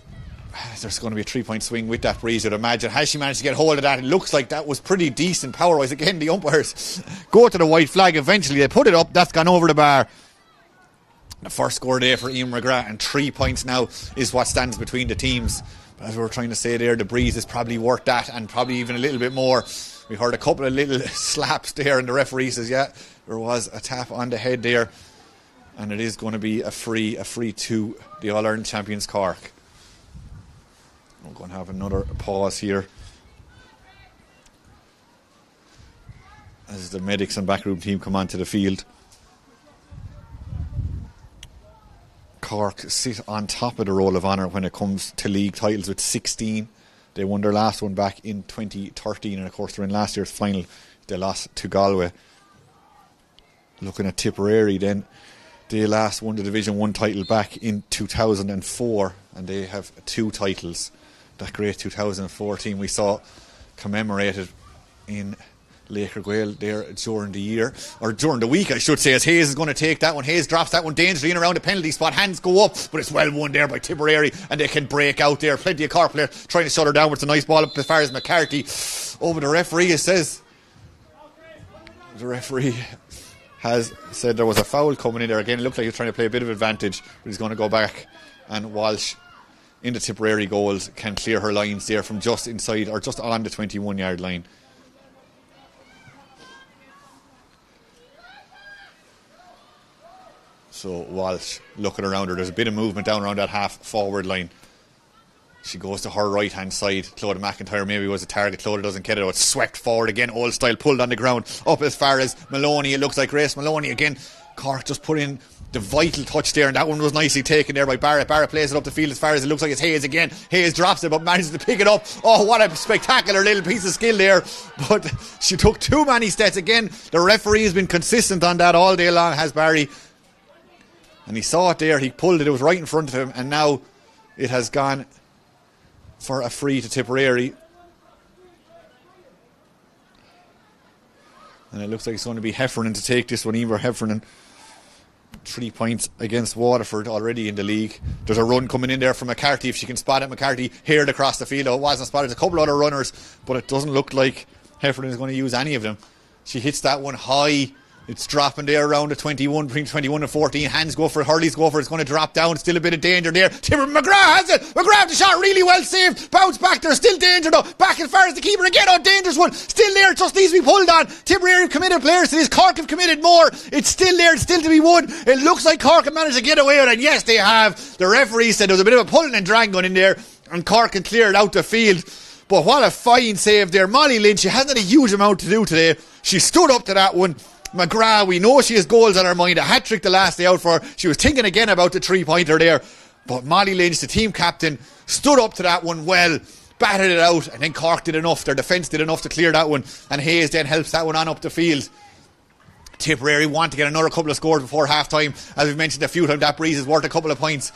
S1: There's going to be a 3 point swing with that breeze, you'd imagine. Has she managed to get hold of that? It looks like that was pretty decent power wise. Again, the umpires go to the white flag eventually. They put it up. That's gone over the bar. The first score there for Emer McGrath, and 3 points now is what stands between the teams. But as we were trying to say there, the breeze is probably worth that, and probably even a little bit more. We heard a couple of little slaps there, and the referee says, yeah, there was a tap on the head there, and it is going to be a free to the All-Ireland champions Cork. We're going to have another pause here as the medics and backroom team come onto the field. Cork sit on top of the roll of honour when it comes to league titles with 16. They won their last one back in 2013, and of course they're in last year's final. They lost to Galway. Looking at Tipperary then, they last won the Division 1 title back in 2004, and they have 2 titles. That great 2004 team we saw commemorated in Laker Gael there during the year, or during the week I should say, as Hayes is going to take that one. Hayes drops that one dangerously in around the penalty spot. Hands go up, but it's well won there by Tipperary, and they can break out there. Plenty of Cork players trying to shut her down. It's a nice ball up as far as McCarthy. Over the referee, it says the referee has said there was a foul coming in there. Again, it looked like he was trying to play a bit of advantage, but he's going to go back, and Walsh in the Tipperary goals can clear her lines there from just inside or just on the 21 yard line. So Walsh looking around her. There's a bit of movement down around that half forward line. She goes to her right hand side. Clodagh McIntyre maybe was a target. Clodagh doesn't get it. It's swept forward again. Old style, pulled on the ground. Up as far as Maloney. It looks like Grace Maloney again. Cork just put in the vital touch there, and that one was nicely taken there by Barrett. Barrett plays it up the field as far as it looks like it's Hayes again. Hayes drops it but manages to pick it up. Oh, what a spectacular little piece of skill there. But she took too many steps again. The referee has been consistent on that all day long, has Barry. And he saw it there. He pulled it. It was right in front of him. And now it has gone for a free to Tipperary. And it looks like it's going to be Heffernan to take this one. Emer Heffernan. 3 points against Waterford already in the league. There's a run coming in there from McCarthy. If she can spot it, McCarthy heard across the field. Oh, it wasn't spotted. There's a couple other runners, but it doesn't look like Heffernan is going to use any of them. She hits that one high. It's dropping there around the 21, between 21 and 14. Hands go for it, Hurley's go for it. It's going to drop down. Still a bit of danger there. McGrath has it. McGrath the shot really well saved. Bounce back there. Still danger though. Back as far as the keeper again. Oh, dangerous one. Still there. It just needs to be pulled on. Tipperary have committed players to this. Cork have committed more. It's still there. It's still to be won. It looks like Cork have managed to get away with it. Yes, they have. The referee said there was a bit of a pulling and dragging going in there, and Cork can clear it out the field. But what a fine save there. Molly Lynch, she hasn't had a huge amount to do today. She stood up to that one. McGrath, we know she has goals on her mind. A hat-trick the last day out for her. She was thinking again about the 3-pointer there. But Molly Lynch, the team captain, stood up to that one well, batted it out, and then Cork did enough. Their defence did enough to clear that one, and Hayes then helps that one on up the field. Tipperary want to get another couple of scores before half-time. As we've mentioned a few times, that breeze is worth a couple of points.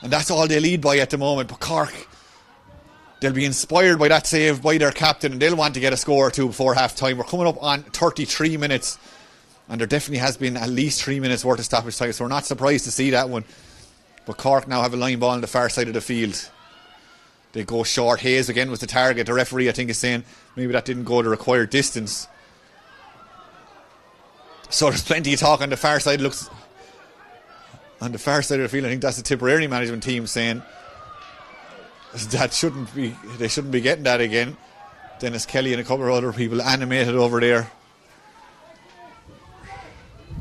S1: And that's all they lead by at the moment. But Cork, they'll be inspired by that save by their captain, and they'll want to get a score or two before half-time. We're coming up on 33 minutes. And there definitely has been at least 3 minutes worth of stoppage time, so we're not surprised to see that one. But Cork now have a line ball on the far side of the field. They go short. Hayes again was the target. The referee, I think, is saying maybe that didn't go the required distance. So there's plenty of talk on the far side. Looks on the far side of the field. I think that's the Tipperary management team saying that they shouldn't be getting that again. Dennis Kelly and a couple of other people animated over there.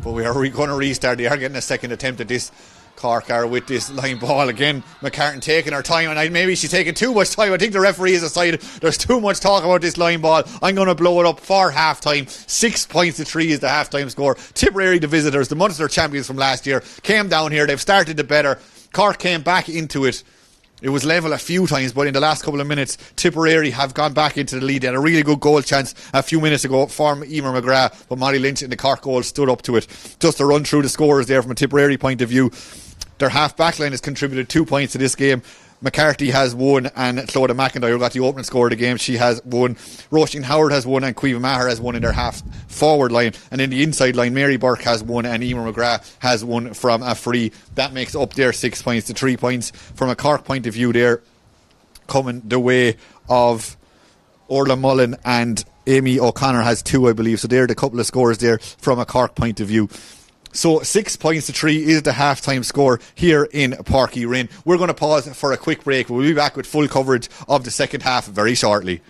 S1: But we are going to restart. They are getting a second attempt at this. Cork are with this line ball again. McCartan taking her time, and maybe she's taking too much time. I think the referee has decided there's too much talk about this line ball. I'm going to blow it up for half time. 6 points to 3 is the half time score. Tipperary, the visitors, the Munster champions from last year, came down here. They've started it better. Cork came back into it. It was level a few times, but in the last couple of minutes, Tipperary have gone back into the lead. They had a really good goal chance a few minutes ago from Emer McGrath, but Molly Lynch in the Cork goal stood up to it. Just to run through the scores there from a Tipperary point of view, their half back line has contributed 2 points to this game. McCarthy has won, and Clodagh McIntyre got the opening score of the game. She has won. Roisin Howard has won, and Caoimhe Maher has won in their half forward line. And in the inside line, Mary Burke has won, and Emer McGrath has won from a free. That makes up their 6 points to 3 points. From a Cork point of view there, coming the way of Orla Mullen, and Amy O'Connor has 2, I believe. So they're the couple of scores there from a Cork point of view. So 6 points to 3 is the half-time score here in Páirc Uí Rinn. We're going to pause for a quick break. We'll be back with full coverage of the second half very shortly.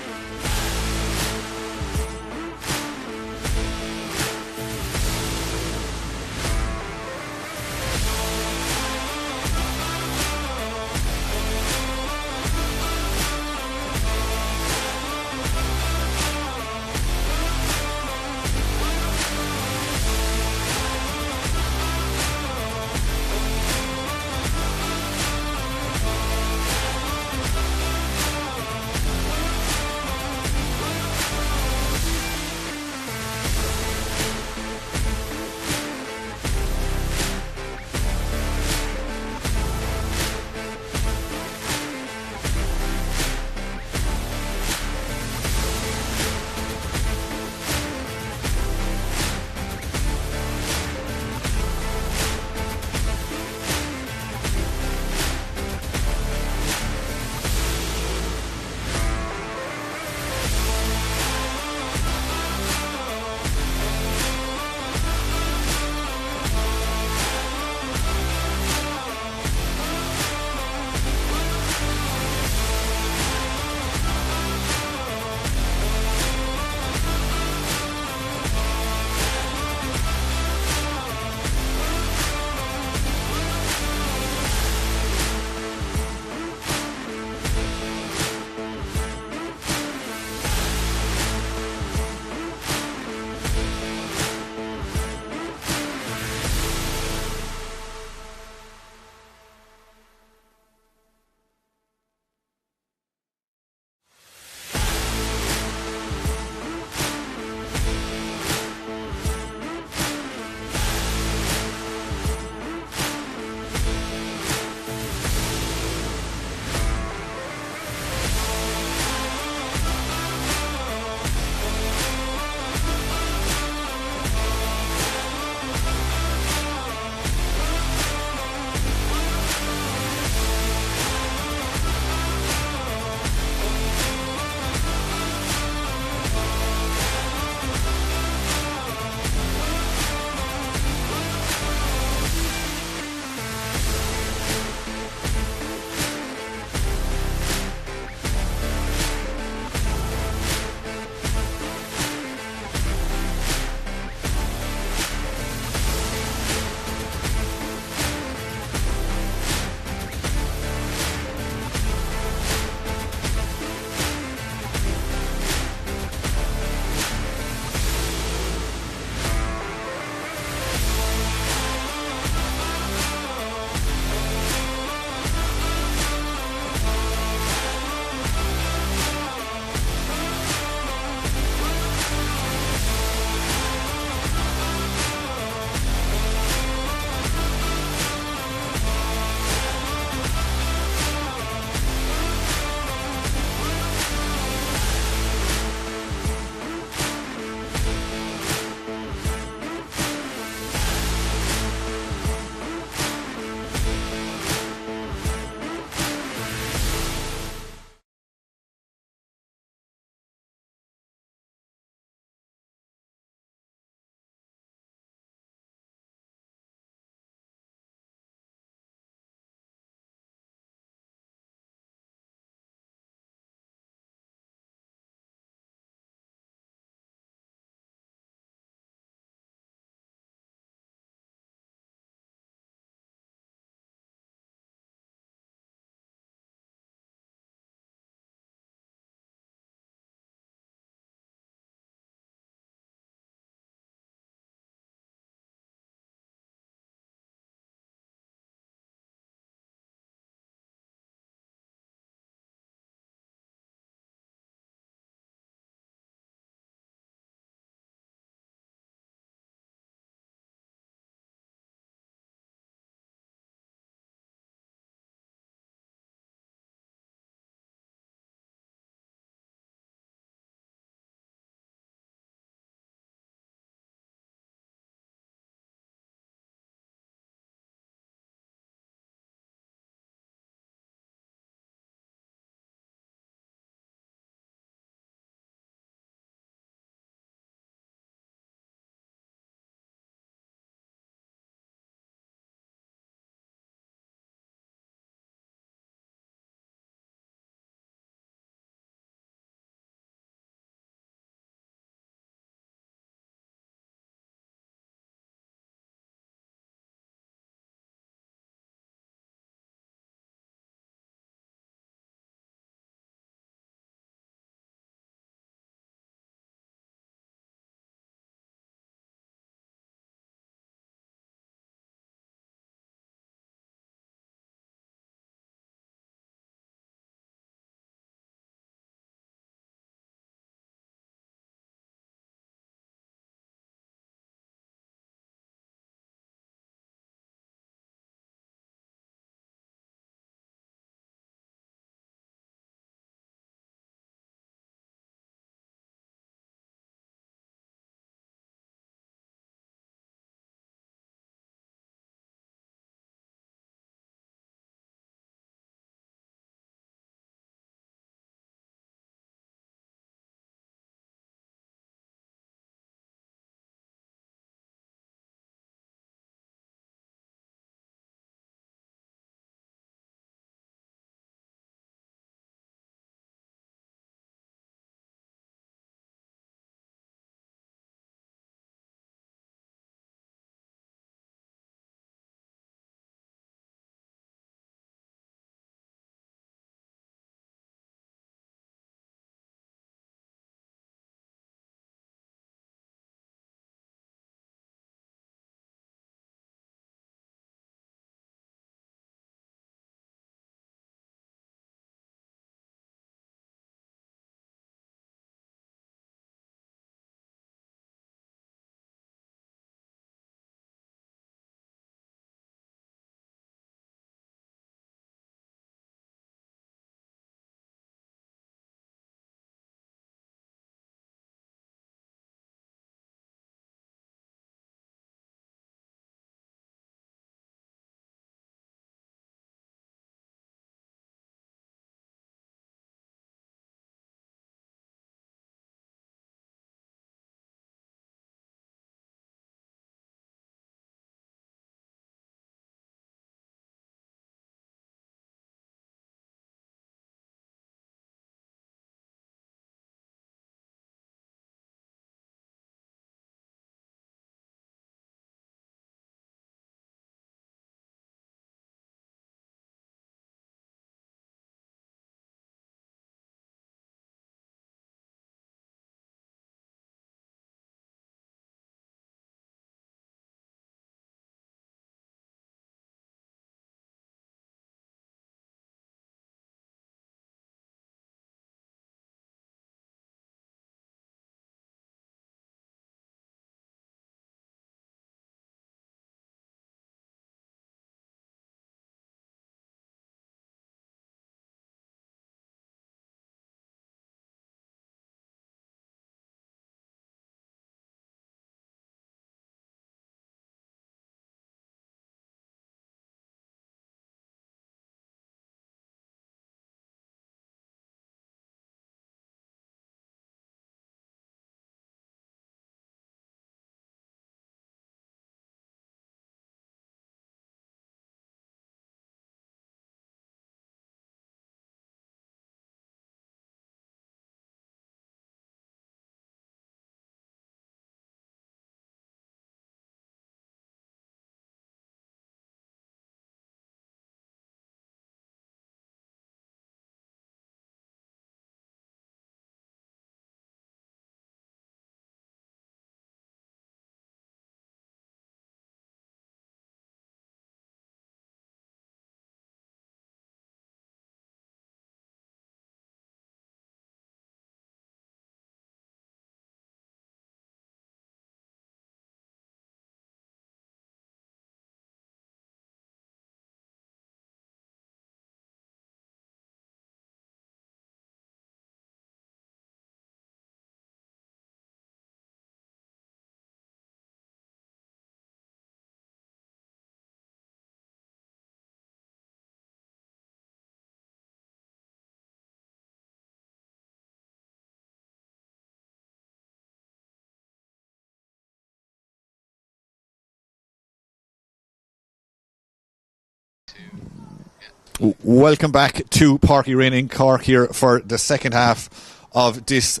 S1: Welcome back to Páirc Uí Rinn in Cork here for the second half of this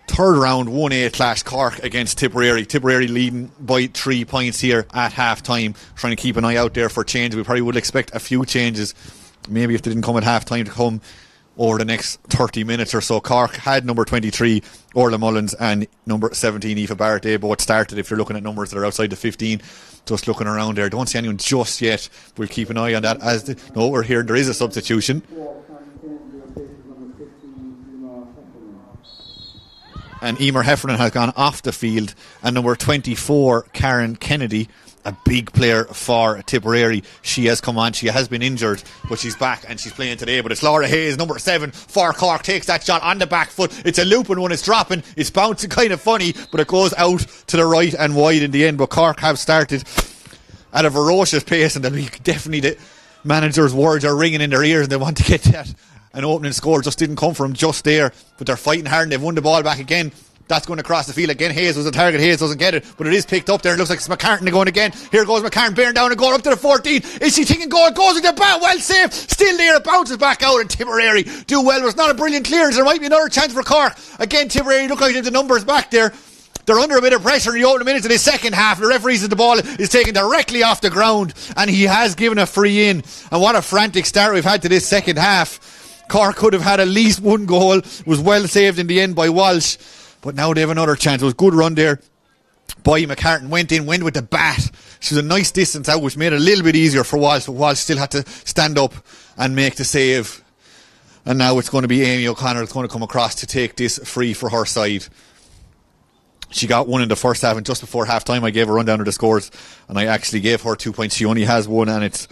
S1: third round 1A clash. Cork against Tipperary. Tipperary leading by 3 points here at half time. Trying to keep an eye out there for changes. We probably would expect a few changes, maybe if they didn't come at half time, to come over the next 30 minutes or so. Cork had number 23 Orla Mullins and number 17 Aoife Barrett. They both started. If you're looking at numbers that are outside the 15, just looking around there, don't see anyone just yet. We'll keep an eye on that. No, we're here. There is a substitution, and Emer Heffernan has gone off the field, and number 24 Karen Kennedy, a big player for Tipperary, she has come on. She has been injured, but she's back and she's playing today. But it's Laura Hayes, number 7 for Cork, takes that shot on the back foot. It's a looping one, it's dropping, it's bouncing kind of funny, but it goes out to the right and wide in the end. But Cork have started at a ferocious pace, and definitely the manager's words are ringing in their ears, and they want to get that. An opening score just didn't come from just there, but they're fighting hard and they've won the ball back again. That's going across the field again. Hayes was a target. Hayes doesn't get it, but it is picked up there. It looks like it's McCartan going again. Here goes McCartan bearing down and going up to the 14. Is she thinking goal? Goes with the bat. Well saved. Still there. It bounces back out, and Tipperary do well. It was not a brilliant clearance. There might be another chance for Cork. Again, Tipperary look like they have the numbers back there. They're under a bit of pressure in the opening minutes of the second half. The referee says the ball is taken directly off the ground, and he has given a free in. And what a frantic start we've had to this second half. Cork could have had at least one goal. It was well saved in the end by Walsh. But now they have another chance. It was a good run there by McCartan. Went with the bat. She was a nice distance out, which made it a little bit easier for Walsh. But Walsh still had to stand up and make the save. And now it's going to be Amy O'Connor that's going to come across to take this free for her side. She got one in the first half, and just before half time I gave a rundown of the scores, and I actually gave her 2 points. She only has one, and it's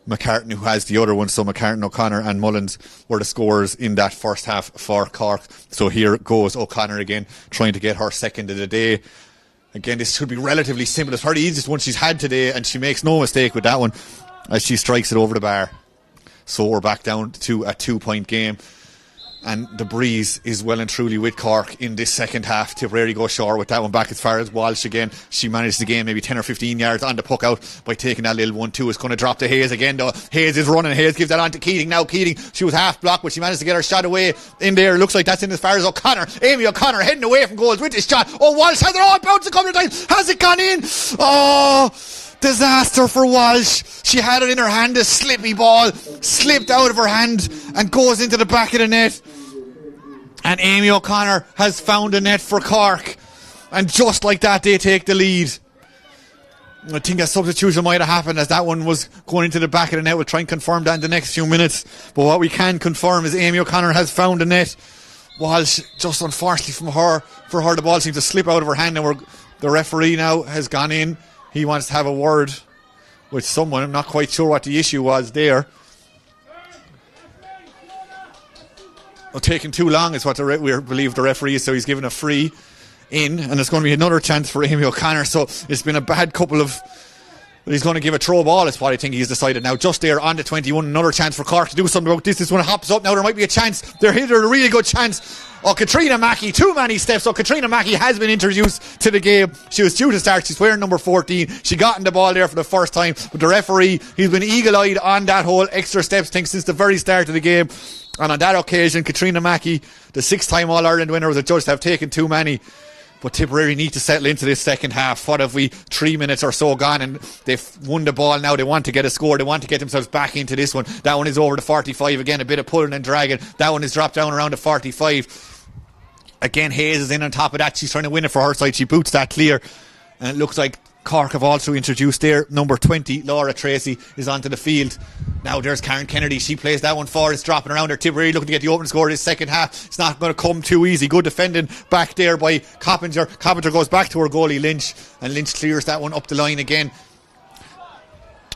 S1: McCartan who has the other one. So McCartan, O'Connor and Mullins were the scorers in that first half for Cork. So here goes O'Connor again, trying to get her second of the day. Again, this should be relatively simple. It's probably the easiest one she's had today, and she makes no mistake with that one as she strikes it over the bar. So we're back down to a 2-point game, and the breeze is well and truly with Cork in this second half. Tipperary goes short with that one back as far as Walsh again. She managed the game maybe 10 or 15 yards on the puck out by taking that little 1-2. It's going to drop to Hayes again though. Hayes is running. Hayes gives that on to Keating. Now Keating, she was half blocked, but she managed to get her shot away in there. Looks like that's in as far as O'Connor. Amy O'Connor heading away from goals with this shot. Oh, Walsh has it all bounced a couple of times. Has it gone in? Oh, disaster for Walsh. She had it in her hand. A slippy ball slipped out of her hand and goes into the back of the net. And Amy O'Connor has found a net for Cork. And just like that, they take the lead. I think a substitution might have happened as that one was going into the back of the net. We'll try and confirm that in the next few minutes. But what we can confirm is Amy O'Connor has found a net. Walsh, just unfortunately for her, the ball seems to slip out of her hand. And the referee now has gone in. He wants to have a word with someone. I'm not quite sure what the issue was there. Taking too long is what we believe the referee is, so he's given a free in, and it's going to be another chance for Amy O'Connor. So it's been a bad couple of... He's going to give a throw ball, is what I think he's decided now. Just there on the 21, another chance for Cork to do something about this. This one hops up now. There might be a chance. They're hit a really good chance. Oh, Katrina Mackey, too many steps. So Katrina Mackey has been introduced to the game. She was due to start. She's wearing number 14. She got in the ball there for the first time, but the referee, he's been eagle-eyed on that whole extra steps thing since the very start of the game. And on that occasion, Katrina Mackey, the 6-time All-Ireland winner, was adjudged to have taken too many. But Tipperary need to settle into this second half. What have we? 3 minutes or so gone, and they've won the ball now. They want to get a score. They want to get themselves back into this one. That one is over the 45 again. A bit of pulling and dragging. That one is dropped down around the 45. Again, Hayes is in on top of that. She's trying to win it for her side. She boots that clear. And it looks like Cork have also introduced there. Number 20, Laura Tracy, is onto the field. Now there's Karen Kennedy. She plays that one forward. It's dropping around her. Tipperary looking to get the open score this second half. It's not going to come too easy. Good defending back there by Coppinger. Coppinger goes back to her goalie Lynch, and Lynch clears that one up the line again.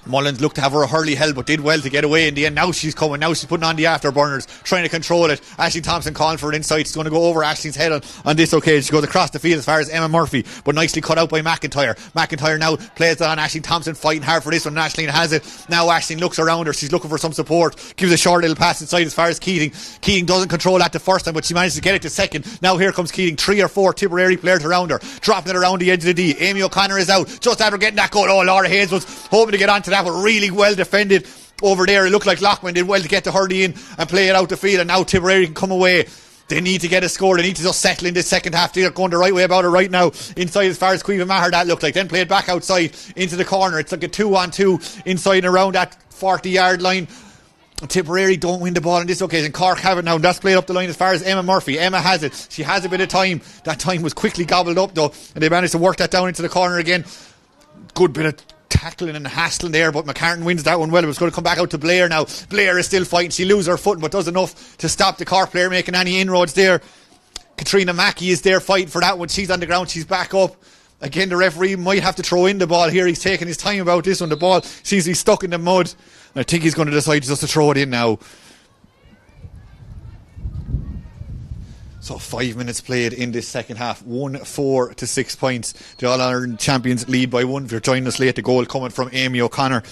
S1: Mullins looked to have her a hurley held, but did well to get away in the end. Now she's coming. Now she's putting on the afterburners, trying to control it. Aisling Thompson calling for it inside. She's going to go over Aisling's head on this occasion. She goes across the field as far as Emma Murphy, but nicely cut out by McIntyre. McIntyre now plays that on Aisling Thompson, fighting hard for this one. Aisling has it. Now Aisling looks around her. She's looking for some support. Gives a short little pass inside as far as Keating. Keating doesn't control that the first time, but she manages to get it to second. Now here comes Keating. 3 or 4 Tipperary players around her, dropping it around the edge of the D. Amy O'Connor is out just after getting that goal. Oh, Laura Hayes was hoping to get onto that that, but really well defended over there. It looked like Lockman did well to get the hurley in and play it out the field, and now Tipperary can come away. They need to get a score. They need to just settle in this second half. They're going the right way about it right now. Inside as far as Caoimhe Maher, that looked like. Then play it back outside into the corner. It's like a 2-on-2 inside and around that 40-yard line. Tipperary don't win the ball on this occasion. Cork have it now. That's played up the line as far as Emma Murphy. Emma has it. She has a bit of time. That time was quickly gobbled up though, and they managed to work that down into the corner again. Good bit of tackling and hassling there, but McCartan wins that one well. It was going to come back out to Blair now. Blair is still fighting. She loses her footing, but does enough to stop the Cork player making any inroads there. Katrina Mackey is there fighting for that one. She's on the ground. She's back up. Again, the referee might have to throw in the ball here. He's taking his time about this one. The ball seems to be stuck in the mud. I think he's going to decide just to throw it in now. So 5 minutes played in this second half. 1-4 to 6 points. The All-Ireland champions lead by 1. If you're joining us late, the goal coming from Amy O'Connor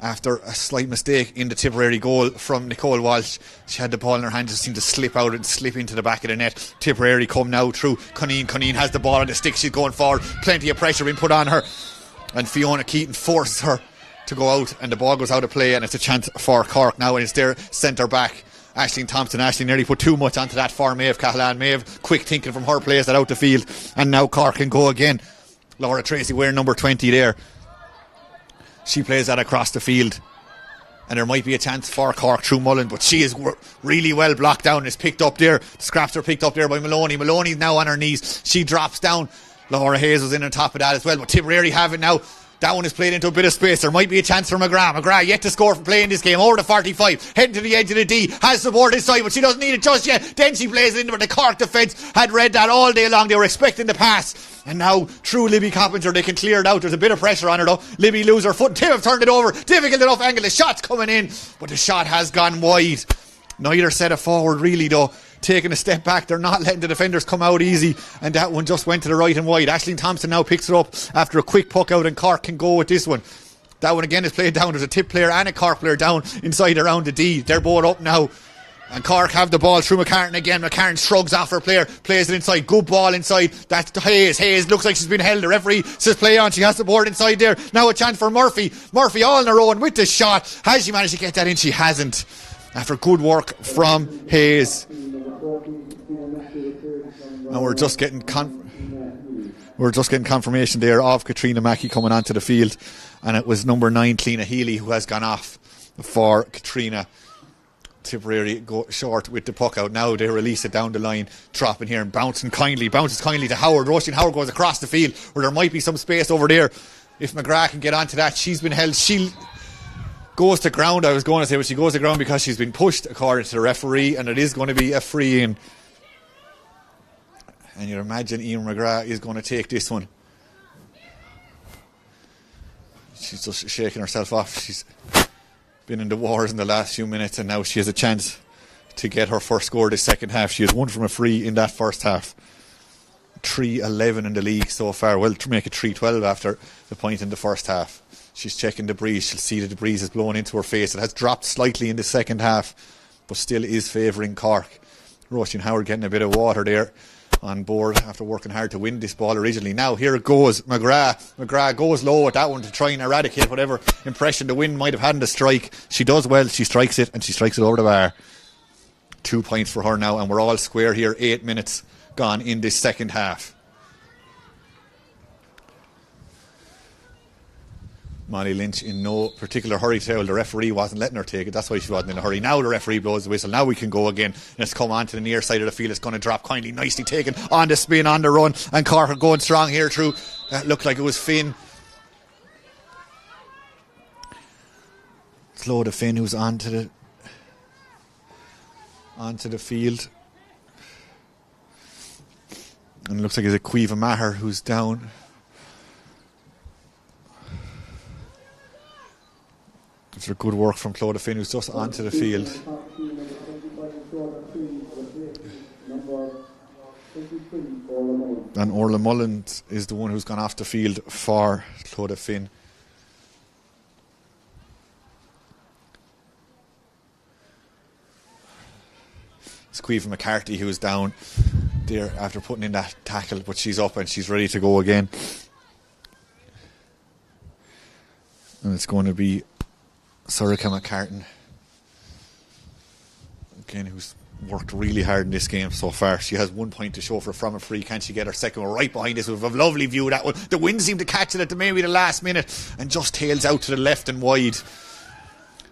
S1: after a slight mistake in the Tipperary goal from Nicole Walsh. She had the ball in her hand, just seemed to slip out and slip into the back of the net. Tipperary come now through Conneen. Conneen has the ball on the stick. She's going forward. Plenty of pressure being put on her. And Fiona Keaton forces her to go out, and the ball goes out of play, and it's a chance for Cork now, and it's their centre back Aisling Thompson. Aisling nearly put too much onto that for Maeve Cahalane. Maeve, quick thinking from her, plays that out the field, and now Cork can go again. Laura Tracy wearing number 20 there. She plays that across the field, and there might be a chance for Cork through Mullen, but she is really well blocked down. It's picked up there. The scraps are picked up there by Maloney. Maloney's now on her knees. She drops down. Laura Hayes was in on top of that as well, but Tipperary have it now. That one is played into a bit of space. There might be a chance for McGrath. McGrath yet to score from playing this game. Over the 45. Heading to the edge of the D. Has support this side, but she doesn't need it just yet. Then she plays it into it. The Cork defence had read that all day long. They were expecting the pass. And now, through Libby Coppinger, they can clear it out. There's a bit of pressure on her though. Libby loses her foot. Tim have turned it over. Difficult enough angle. The shot's coming in, but the shot has gone wide. Neither set it forward really though. Taking a step back, they're not letting the defenders come out easy, and that one just went to the right and wide. Aisling Thompson now picks it up after a quick puck out, and Cork can go with this one. That one again is played down. There's a Tip player and a Cork player down inside around the D. They're both up now, and Cork have the ball through McCartan again. McCartan shrugs off her player, plays it inside. Good ball inside. That's Hayes. Hayes looks like she's been held. The referee says play on. She has the board inside there. Now a chance for Murphy. Murphy all on her own with the shot. Has she managed to get that in? She hasn't. After good work from Hayes. And we're just getting confirmation there of Katrina Mackey coming onto the field, and it was number 9 Cleena Healy who has gone off for Katrina. Tipperary go short with the puck out. Now they release it down the line, dropping here and bounces kindly to Howard. Roisin Howard goes across the field where there might be some space over there. If McGrath can get onto that, she's been held. She goes to ground, I was going to say, but she goes to ground because she's been pushed according to the referee, and it is going to be a free in. And you imagine Ian McGrath is going to take this one. She's just shaking herself off. She's been in the wars in the last few minutes, and now she has a chance to get her first score this second half. She has won from a free in that first half. 3-11 in the league so far. Well, to make it 3-12 after the point in the first half. She's checking the breeze. She'll see that the breeze is blowing into her face. It has dropped slightly in the second half, but still is favouring Cork. Roisin Howard getting a bit of water there on board after working hard to win this ball originally. Now here it goes. McGrath goes low at that one to try and eradicate whatever impression the wind might have had in the strike. She does well. She strikes it, and she strikes it over the bar. 2 points for her now, and we're all square here. 8 minutes gone in this second half. Molly Lynch in no particular hurry to tell. The referee wasn't letting her take it. That's why she wasn't in a hurry. Now the referee blows the whistle. Now we can go again. And it's come on to the near side of the field. It's going to drop kindly. Nicely taken on the spin, on the run. And Cork are going strong here through. That looked like it was Finn. It's low to Finn, who's onto the field. And it looks like it's a Caoimhe Maher who's down. After good work from Claude Finn, who's just onto the field. And Orla Mullins is the one who's gone off the field for Claude Finn. It's Caoimhe McCarthy who's down there after putting in that tackle, but she's up and she's ready to go again. And it's going to be Sorika McCartan, again, who's worked really hard in this game so far. She has 1 point to show for from a free. Can she get her second one? Right behind this with a lovely view of that one. The wind seemed to catch it at maybe the last minute and just tails out to the left and wide.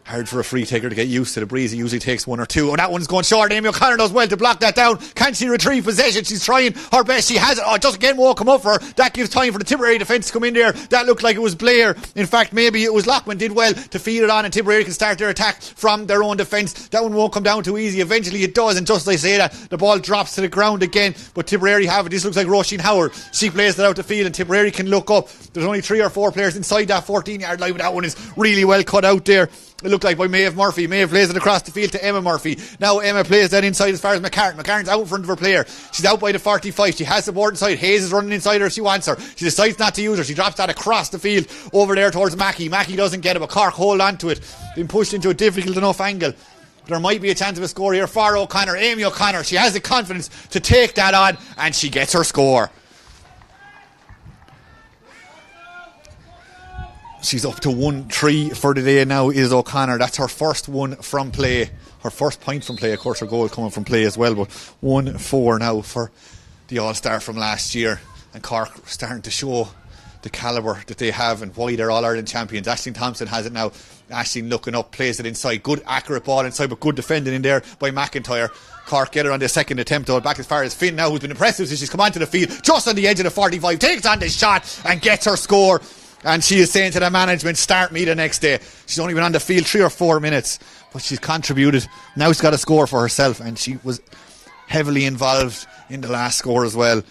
S1: Hard for a free taker to get used to. The breeze, he usually takes one or two. Oh, that one's going short. Amy O'Connor does well to block that down. Can she retrieve possession? She's trying her best. She has it. Oh, just again won't come up for her. That gives time for the Tipperary defence to come in there. That looked like it was Blair. In fact, maybe it was Lockman did well to feed it on, and Tipperary can start their attack from their own defence. That one won't come down too easy. Eventually it does, and just as I say that, the ball drops to the ground again. But Tipperary have it. This looks like Roisin Howard. She plays it out the field, and Tipperary can look up. There's only 3 or 4 players inside that 14-yard line, but that one is really well cut out there. It looked like by Maeve Murphy. Maeve plays it across the field to Emma Murphy. Now Emma plays that inside as far as McCartan. McCartan's out in front of her player. She's out by the 45. She has support inside. Hayes is running inside her if she wants her. She decides not to use her. She drops that across the field over there towards Mackie. Mackie doesn't get it, but Cork hold on to it. Been pushed into a difficult enough angle. There might be a chance of a score here for O'Connor. Amy O'Connor, she has the confidence to take that on, and she gets her score. She's up to 1-3 for the day now, is O'Connor. That's her first one from play. Her first point from play. Of course, her goal coming from play as well. But 1-4 now for the All-Star from last year. And Cork starting to show the calibre that they have and why they're All-Ireland champions. Aisling Thompson has it now. Aisling looking up, plays it inside. Good, accurate ball inside, but good defending in there by McIntyre. Cork get her on the second attempt, though, back as far as Finn now, who's been impressive since she's come onto the field. Just on the edge of the 45. Takes on the shot and gets her score. And she is saying to the management, start me the next day. She's only been on the field 3 or 4 minutes, but she's contributed. Now she's got a score for herself, and she was heavily involved in the last score as well.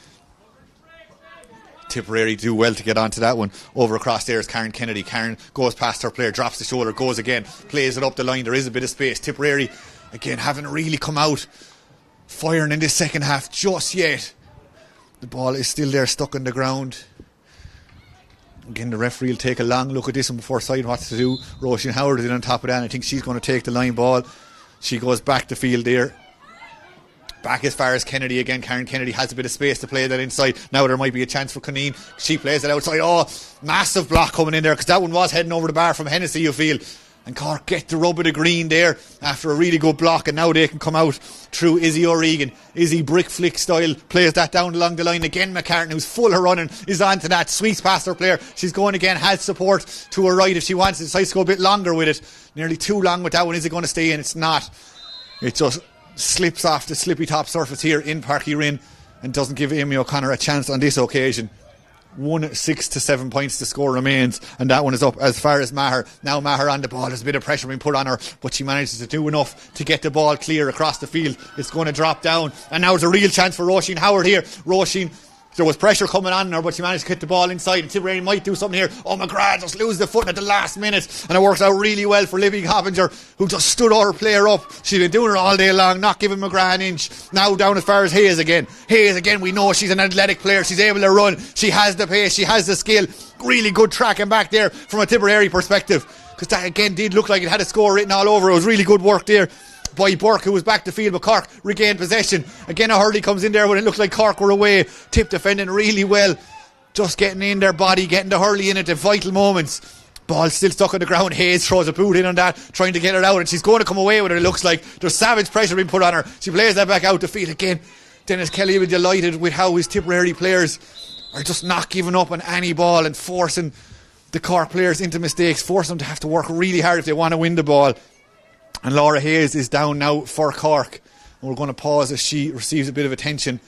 S1: Tipperary do well to get onto that one. Over across there is Karen Kennedy. Karen goes past her player, drops the shoulder, goes again, plays it up the line. There is a bit of space. Tipperary, again, haven't really come out firing in this second half just yet. The ball is still there, stuck on the ground. Again, the referee will take a long look at this one before deciding what to do. Roisin Howard is in on top of that, and I think she's going to take the line ball. She goes back the field there. Back as far as Kennedy again. Karen Kennedy has a bit of space to play that inside. Now there might be a chance for Conneen. She plays it outside. Oh, massive block coming in there, because that one was heading over the bar from Hennessy, you feel. And Cork get the rub of the green there after a really good block, and now they can come out through Izzy O'Regan. Izzy brick flick style plays that down along the line again. McCartan, who's full of running, is on to that. Sweeps past her player. She's going again, has support to her right if she wants. Decides to go a bit longer with it. Nearly too long with that one. Is it going to stay in? It's not. It just slips off the slippy top surface here in Páirc Uí Rinn and doesn't give Amy O'Connor a chance on this occasion. 6 to 7 points to score remains, and that one is up as far as Maher. Now Maher on the ball. There's a bit of pressure being put on her, but she manages to do enough to get the ball clear across the field. It's going to drop down, and now there's a real chance for Roisin Howard here. Roisin, there was pressure coming on her, but she managed to get the ball inside, and Tipperary might do something here. Oh, McGrath just loses the foot at the last minute, and it works out really well for Libby Hoppinger, who just stood her player up. She's been doing it all day long, not giving McGrath an inch. Now down as far as Hayes again. Hayes again, we know she's an athletic player. She's able to run. She has the pace. She has the skill. Really good tracking back there from a Tipperary perspective, because that again did look like it had a score written all over. It was really good work there by Burke, who was back to field, but Cork regained possession. Again, a hurley comes in there when it looked like Cork were away. Tip defending really well, just getting in their body, getting the hurley in at the vital moments. Ball still stuck on the ground. Hayes throws a boot in on that, trying to get it out, and she's going to come away with it. It looks like there's savage pressure being put on her. She plays that back out the field again. Dennis Kelly will be delighted with how his Tipperary players are just not giving up on any ball and forcing the Cork players into mistakes, forcing them to have to work really hard if they want to win the ball. And Laura Hayes is down now for Cork, and we're going to pause as she receives a bit of attention,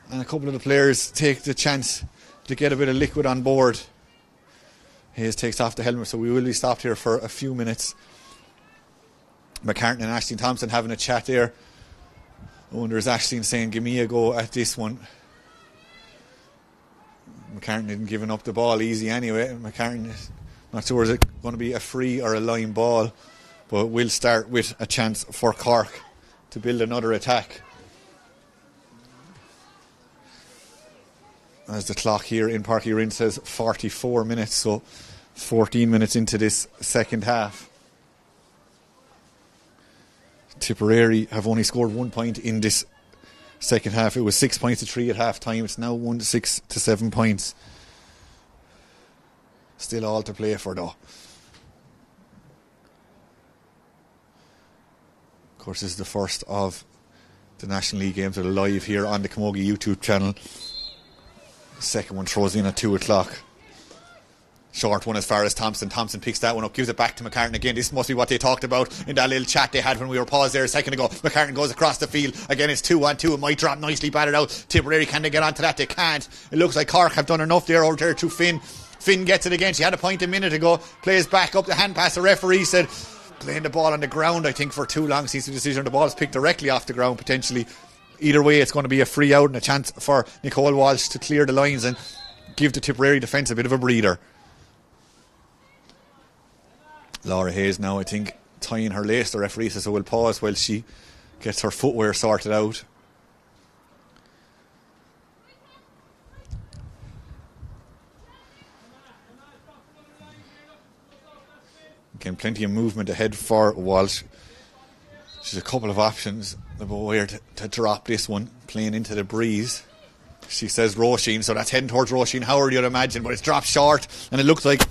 S1: and a couple of the players take the chance to get a bit of liquid on board. Hayes takes off the helmet, so we will be stopped here for a few minutes. McCartan and Aisling Thompson having a chat there. I wonder, is Aisling saying give me a go at this one? McCartan isn't giving up the ball easy anyway. McCartan is not sure is it going to be a free or a line ball, but we'll start with a chance for Cork to build another attack. As the clock here in Páirc Uí Rinn says 44 minutes, so 14 minutes into this second half. Tipperary have only scored 1 point in this second half. It was 6 points to 3 at half time. It's now 6 to 7 points. Still all to play for though. Of course, this is the first of the National League games that are live here on the Camogie YouTube channel. Second one throws in at 2 o'clock. Short one as far as Thompson. Thompson picks that one up, gives it back to McCartan again. This must be what they talked about in that little chat they had when we were paused there a second ago. McCartan goes across the field. Again, it's 2-on-2. It might drop nicely batted out. Tipperary, can they get onto that? They can't. It looks like Cork have done enough there over there to Finn. Finn gets it again. She had a point a minute ago. Plays back up the hand pass. The referee said playing the ball on the ground, I think, for too long since the decision. The ball's picked directly off the ground potentially. Either way, it's going to be a free out and a chance for Nicole Walsh to clear the lines and give the Tipperary defence a bit of a breather. Laura Hayes now, I think, tying her lace. The referee says so we'll pause while she gets her footwear sorted out. Again, plenty of movement ahead for Walsh. She's a couple of options about where to drop this one, playing into the breeze. She says Roisin, so that's heading towards Roisin Howard, you'd imagine, but it's dropped short, and it looks like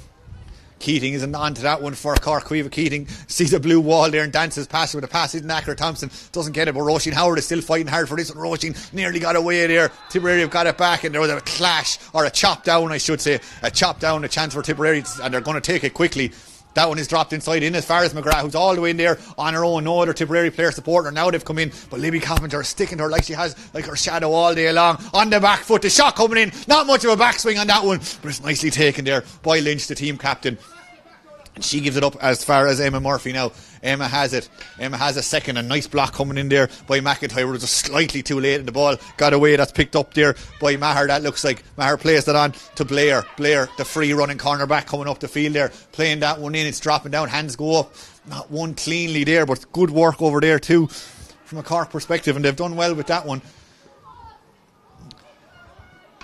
S1: Keating isn't on to that one for Cork. Cueva Keating sees a blue wall there and dances past it with a pass. Isn't accurate. Thompson doesn't get it, but Roisin Howard is still fighting hard for this one. Roisin nearly got away there. Tipperary have got it back, and there was a clash, or a chop down, I should say. A chop down, a chance for Tipperary, and they're going to take it quickly. That one is dropped inside in as far as McGrath, who's all the way in there on her own. No other Tipperary player supporting her. Now they've come in, but Libby Coppinger is sticking to her like she has, like her shadow all day long. On the back foot, the shot coming in. Not much of a backswing on that one, but it's nicely taken there by Lynch, the team captain. And she gives it up as far as Emma Murphy now. Emma has it. Emma has a second. A nice block coming in there by McIntyre. It was just slightly too late and the ball got away. That's picked up there by Maher. That looks like Maher plays that on to Blair. Blair, the free running cornerback coming up the field there. Playing that one in. It's dropping down. Hands go up. Not one cleanly there, but good work over there too from a Cork perspective. And they've done well with that one.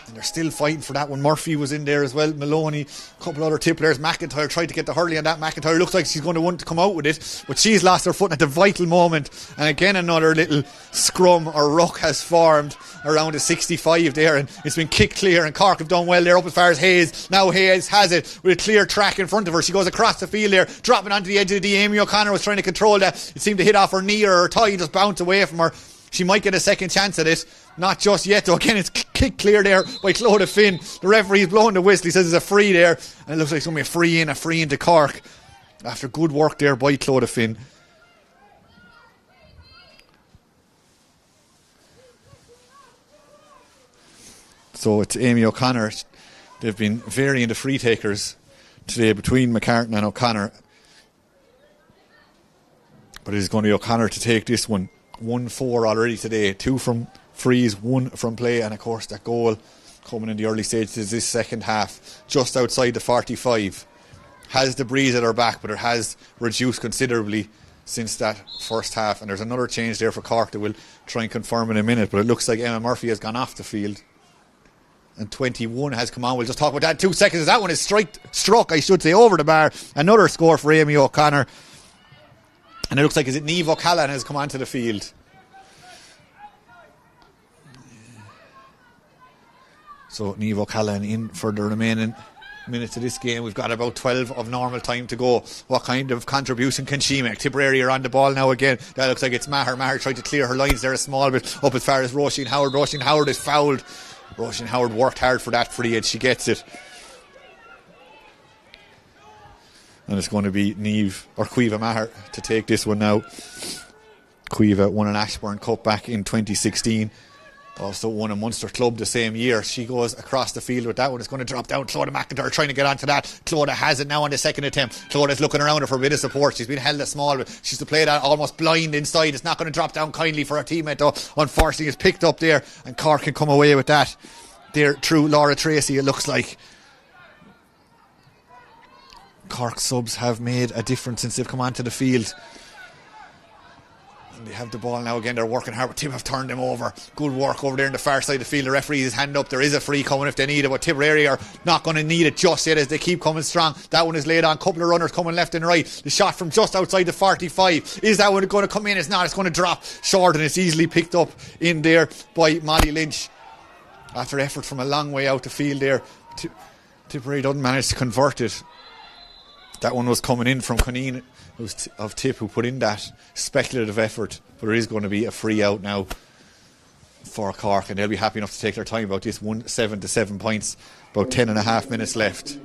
S1: And they're still fighting for that one. Murphy was in there as well. Maloney, a couple other tip players. McIntyre tried to get the hurley on that. McIntyre looks like she's going to want to come out with it, but she's lost her foot at the vital moment. And again, another little scrum or ruck has formed around the 65 there, and it's been kicked clear. And Cork have done well there up as far as Hayes. Now Hayes has it with a clear track in front of her. She goes across the field there, dropping onto the edge of the D. Amy O'Connor was trying to control that. It seemed to hit off her knee or her thigh, just bounce away from her. She might get a second chance at it. Not just yet, though. Again, it's kicked clear there by Clodagh Finn. The referee's blowing the whistle. He says it's a free there. And it looks like it's going to be a free into Cork. After good work there by Clodagh Finn. So it's Amy O'Connor. They've been varying the free takers today between McCartan and O'Connor. But it is going to be O'Connor to take this one. 1-4 already today. 2 from frees, 1 from play, and of course that goal coming in the early stages this second half, just outside the 45. Has the breeze at her back, but it has reduced considerably since that first half. And there's another change there for Cork that we'll try and confirm in a minute, but it looks like Emma Murphy has gone off the field. And 21 has come on. We'll just talk about that in 2 seconds. That one is struck, I should say, over the bar. Another score for Amy O'Connor. And it looks like, is it Niamh O'Callaghan has come onto the field. So Niamh O'Callaghan in for the remaining minutes of this game. We've got about 12 of normal time to go. What kind of contribution can she make? Tipperary are on the ball now again. That looks like it's Maher. Maher tried to clear her lines there a small bit up as far as Roisin Howard. Roisin Howard is fouled. Roisin Howard worked hard for that free and she gets it. And it's going to be Niamh or Cueva Maher to take this one now. Cueva won an Ashbourne Cup back in 2016. Also won a Munster Club the same year. She goes across the field with that one. It's going to drop down. Clodagh McIntyre trying to get onto that. Clodagh has it now on the second attempt. Clodagh looking around her for a bit of support. She's been held a small bit. She's to play that almost blind inside. It's not going to drop down kindly for her teammate though. Unfortunately, it's picked up there and Cork can come away with that. There through Laura Tracy, it looks like. Cork subs have made a difference since they've come onto the field. And they have the ball now again. They're working hard, but Tim have turned them over. Good work over there in the far side of the field. The referee is hand up. There is a free coming if they need it, but Tipperary are not going to need it just yet as they keep coming strong. That one is laid on. Couple of runners coming left and right. The shot from just outside the 45. Is that one going to come in? It's not. It's going to drop short, and it's easily picked up in there by Molly Lynch. After effort from a long way out the field there, Tipperary doesn't manage to convert it. That one was coming in from Coneen of Tip, who put in that speculative effort. But there is going to be a free out now for Cork, and they'll be happy enough to take their time about this. 7 to 7 points, about 10.5 minutes left.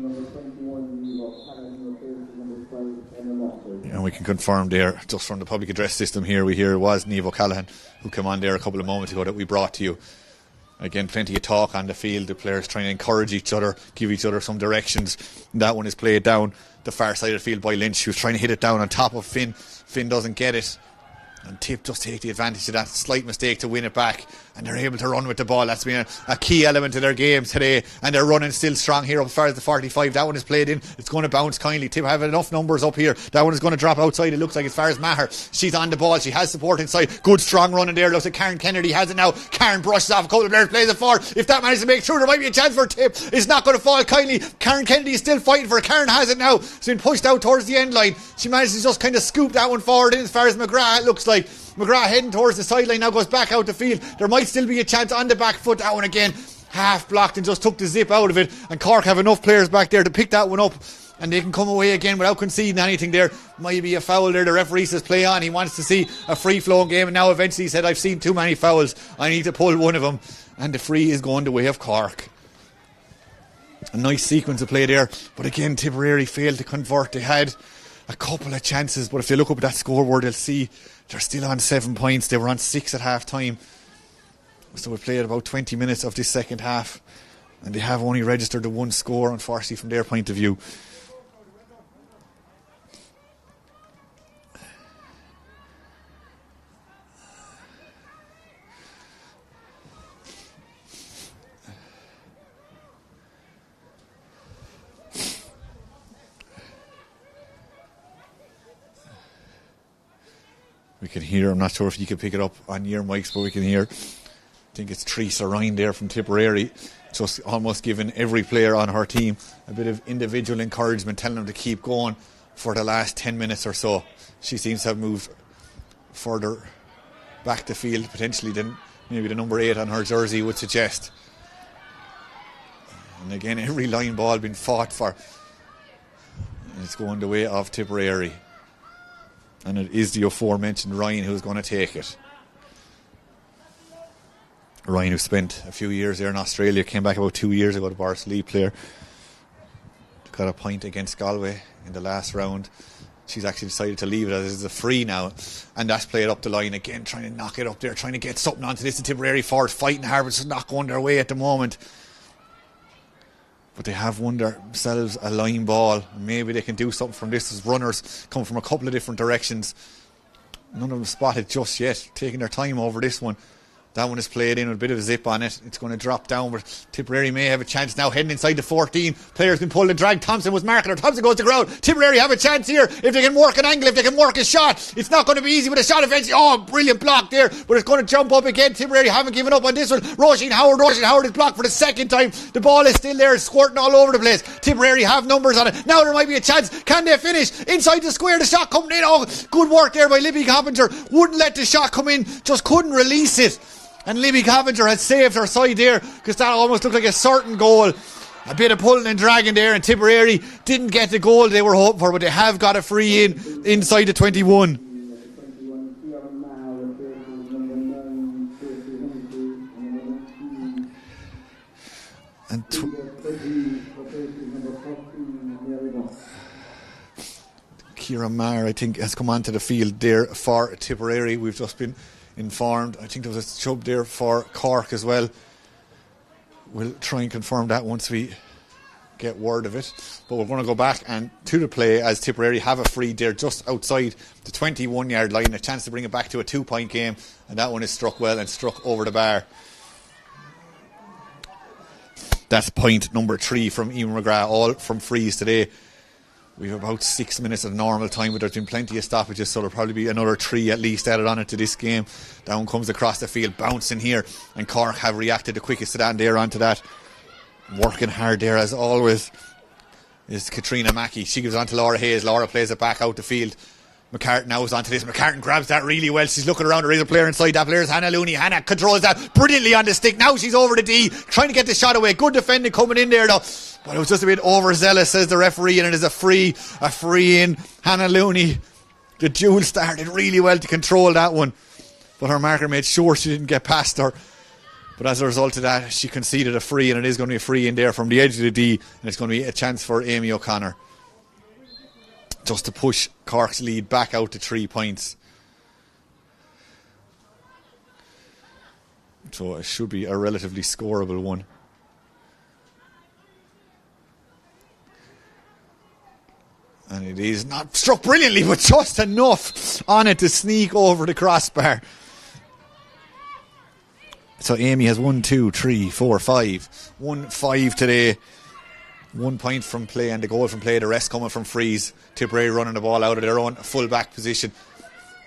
S1: And we can confirm there, just from the public address system here, we hear it was Niamh O'Callaghan who came on there a couple of moments ago that we brought to you. Again, plenty of talk on the field, the players trying to encourage each other, give each other some directions. And that one is played down the far side of the field by Lynch, who's trying to hit it down on top of Finn. Finn doesn't get it, and Tip just take the advantage of that slight mistake to win it back, and they're able to run with the ball. That's been a key element of their game today, and they're running still strong here up as far as the 45. That one is played in, it's going to bounce kindly. Tip have enough numbers up here. That one is going to drop outside, it looks like, as far as Maher. She's on the ball, she has support inside. Good strong run in there, looks like Karen Kennedy has it now. Karen brushes off a couple of players, plays it forward. If that manages to make through, there might be a chance for Tip. It's not going to fall kindly. Karen Kennedy is still fighting for it. Karen has it now, it's been pushed out towards the end line. She manages to just kind of scoop that one forward in as far as McGrath, it looks like. McGrath heading towards the sideline now, goes back out the field. There might still be a chance on the back foot. That one again half blocked and just took the zip out of it, and Cork have enough players back there to pick that one up, and they can come away again without conceding anything there. Might be a foul there. The referee says play on. He wants to see a free flowing game, and now eventually he said, I've seen too many fouls, I need to pull one of them, and the free is going the way of Cork. A nice sequence of play there, but again Tipperary failed to convert. They had a couple of chances, but if they look up at that scoreboard, they'll see they're still on 7 points. They were on 6 at half time, so we played about 20 minutes of this second half, and they have only registered the one score, unfortunately, from their point of view. We can hear, I'm not sure if you can pick it up on your mics, but we can hear, I think it's Teresa Ryan there from Tipperary, just almost giving every player on her team a bit of individual encouragement, telling them to keep going for the last 10 minutes or so. She seems to have moved further back the field potentially than maybe the number 8 on her jersey would suggest. And again, every line ball being fought for, and it's going the way of Tipperary. And it is the aforementioned Ryan who's going to take it. Ryan, who spent a few years there in Australia, came back about 2 years ago, the Boris Lee player. Got a point against Galway in the last round. She's actually decided to leave it as a free now, and that's played up the line again, trying to knock it up there, trying to get something onto this. The Tipperary forward fighting hard, but it's not going their way at the moment. But they have won themselves a line ball. Maybe they can do something from this, as runners come from a couple of different directions. None of them spotted just yet, taking their time over this one. That one is played in with a bit of a zip on it. It's going to drop down, but Tipperary may have a chance now, heading inside the 14. Players been pulled and dragged. Thompson was marking her. Thompson goes to ground. Tipperary have a chance here if they can work an angle, if they can work a shot. It's not going to be easy with a shot eventually. Oh, brilliant block there, but it's going to jump up again. Tipperary haven't given up on this one. Roisin Howard is blocked for the second time. The ball is still there, it's squirting all over the place. Tipperary have numbers on it. Now there might be a chance. Can they finish? Inside the square, the shot coming in. Oh, good work there by Libby Coppinger. Wouldn't let the shot come in, just couldn't release it. And Libby Coppinger had saved her side there, because that almost looked like a certain goal. A bit of pulling and dragging there, and Tipperary didn't get the goal they were hoping for, but they have got a free in inside the 21. And Ciara Maher, I think, has come onto the field there for Tipperary. We've just been informed. I think there was a sub there for Cork as well. We'll try and confirm that once we get word of it. But we're going to go back and to the play, as Tipperary have a free there just outside the 21 yard line, a chance to bring it back to a 2-point game, and that one is struck well and struck over the bar. That's point number 3 from Ewan McGrath, all from frees today. We've about 6 minutes of normal time, but there's been plenty of stoppages, so there'll probably be another 3 at least added on it to this game. Down comes across the field, bouncing here, and Cork have reacted the quickest to that, and they're onto that. Working hard there as always is Katrina Mackey. She gives on to Laura Hayes. Laura plays it back out the field. McCartan now is onto this. McCartan grabs that really well. She's looking around. There is a player inside. That player is Hannah Looney. Hannah controls that brilliantly on the stick. Now she's over the D, trying to get the shot away. Good defending coming in there though. But it was just a bit overzealous, says the referee, and it is a free in. Hannah Looney, the duel, started really well to control that one. But her marker made sure she didn't get past her. But as a result of that, she conceded a free, and it is going to be a free in there from the edge of the D, and it's going to be a chance for Amy O'Connor just to push Cork's lead back out to 3 points. So it should be a relatively scoreable one. And it is not struck brilliantly, but just enough on it to sneak over the crossbar. So Amy has 1, 2, 3, 4, 5. 1-5 today. 1 point from play and the goal from play. The rest coming from frees. Tipperary running the ball out of their own full back position.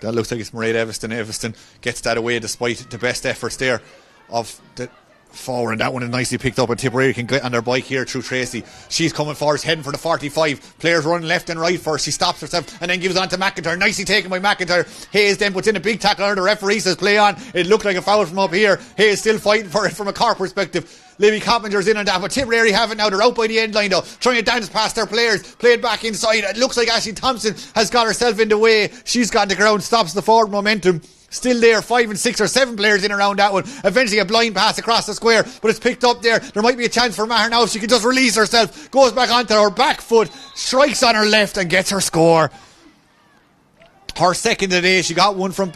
S1: That looks like it's Mairead Evanston. Evanston gets that away despite the best efforts there of the forward, and that one is nicely picked up, and Tipperary can get on their bike here through Tracy. She's coming forward, heading for the 45. Players running left and right for her. She stops herself and then gives on to McIntyre. Nicely taken by McIntyre. Hayes then puts in a big tackle on her. The referee says play on. It looked like a foul from up here. Hayes still fighting for it from a Cork perspective. Libby Coppinger's in on that, but Tipperary have it now. They're out by the end line though, trying to dance past their players. Play it back inside. It looks like Aisling Thompson has got herself in the way. She's got the ground, stops the forward momentum. Still there, 5 and 6 or 7 players in around that one. Eventually a blind pass across the square, but it's picked up there. There might be a chance for Maher now if she can just release herself. Goes back onto her back foot, strikes on her left and gets her score. Her second today. She got one from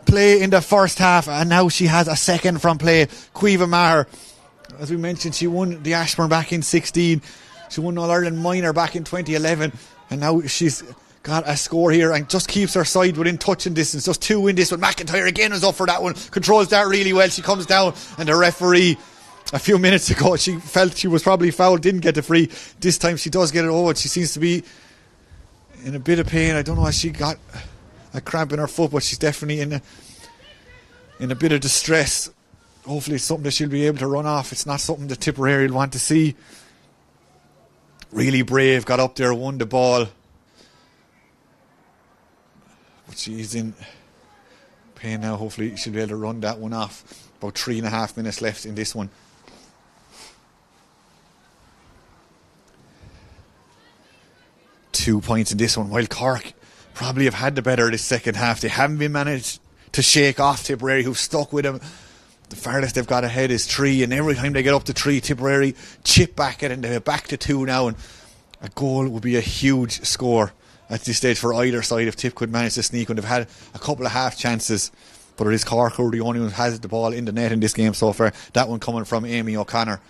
S1: play in the first half, and now she has a second from play. Caoimhe Maher, as we mentioned, she won the Ashburn back in 16. She won All-Ireland Minor back in 2011, and now she's got a score here and just keeps her side within touching distance. Just 2 in this one. McIntyre again is up for that one. Controls that really well. She comes down, and the referee a few minutes ago, she felt she was probably fouled, didn't get the free. This time she does get it over. She seems to be in a bit of pain. I don't know if she got a cramp in her foot, but she's definitely in a bit of distress. Hopefully it's something that she'll be able to run off. It's not something that Tipperary will want to see. Really brave, got up there, won the ball. But she's in pain now. Hopefully she'll be able to run that one off. About 3.5 minutes left in this one. Two points in this one. While Cork probably have had the better of this second half, they haven't been managed to shake off Tipperary, who've stuck with them. The farthest they've got ahead is 3, and every time they get up to 3, Tipperary chip back it, and they're back to 2 now, and a goal would be a huge score at this stage for either side if Tip could manage to sneak when they've had a couple of half chances. But it is Cork who are the only one who has the ball in the net in this game so far. That one coming from Amy O'Connor.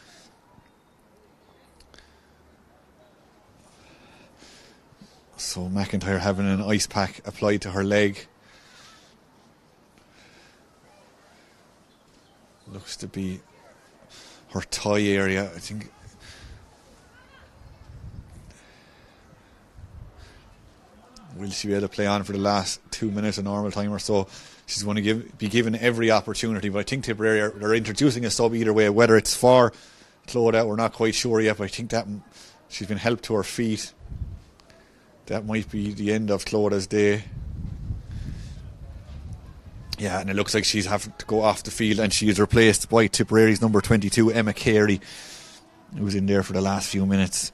S1: So McIntyre having an ice pack applied to her leg. Looks to be her thigh area, I think. Will she be able to play on for the last 2 minutes of normal time or so? She's going to be given every opportunity, but I think Tipperary are introducing a sub either way. Whether it's for Clodagh, we're not quite sure yet, but I think that she's been helped to her feet. That might be the end of Clodagh's day. Yeah, and it looks like she's having to go off the field, and she is replaced by Tipperary's number 22, Emma Carey, who was in there for the last few minutes.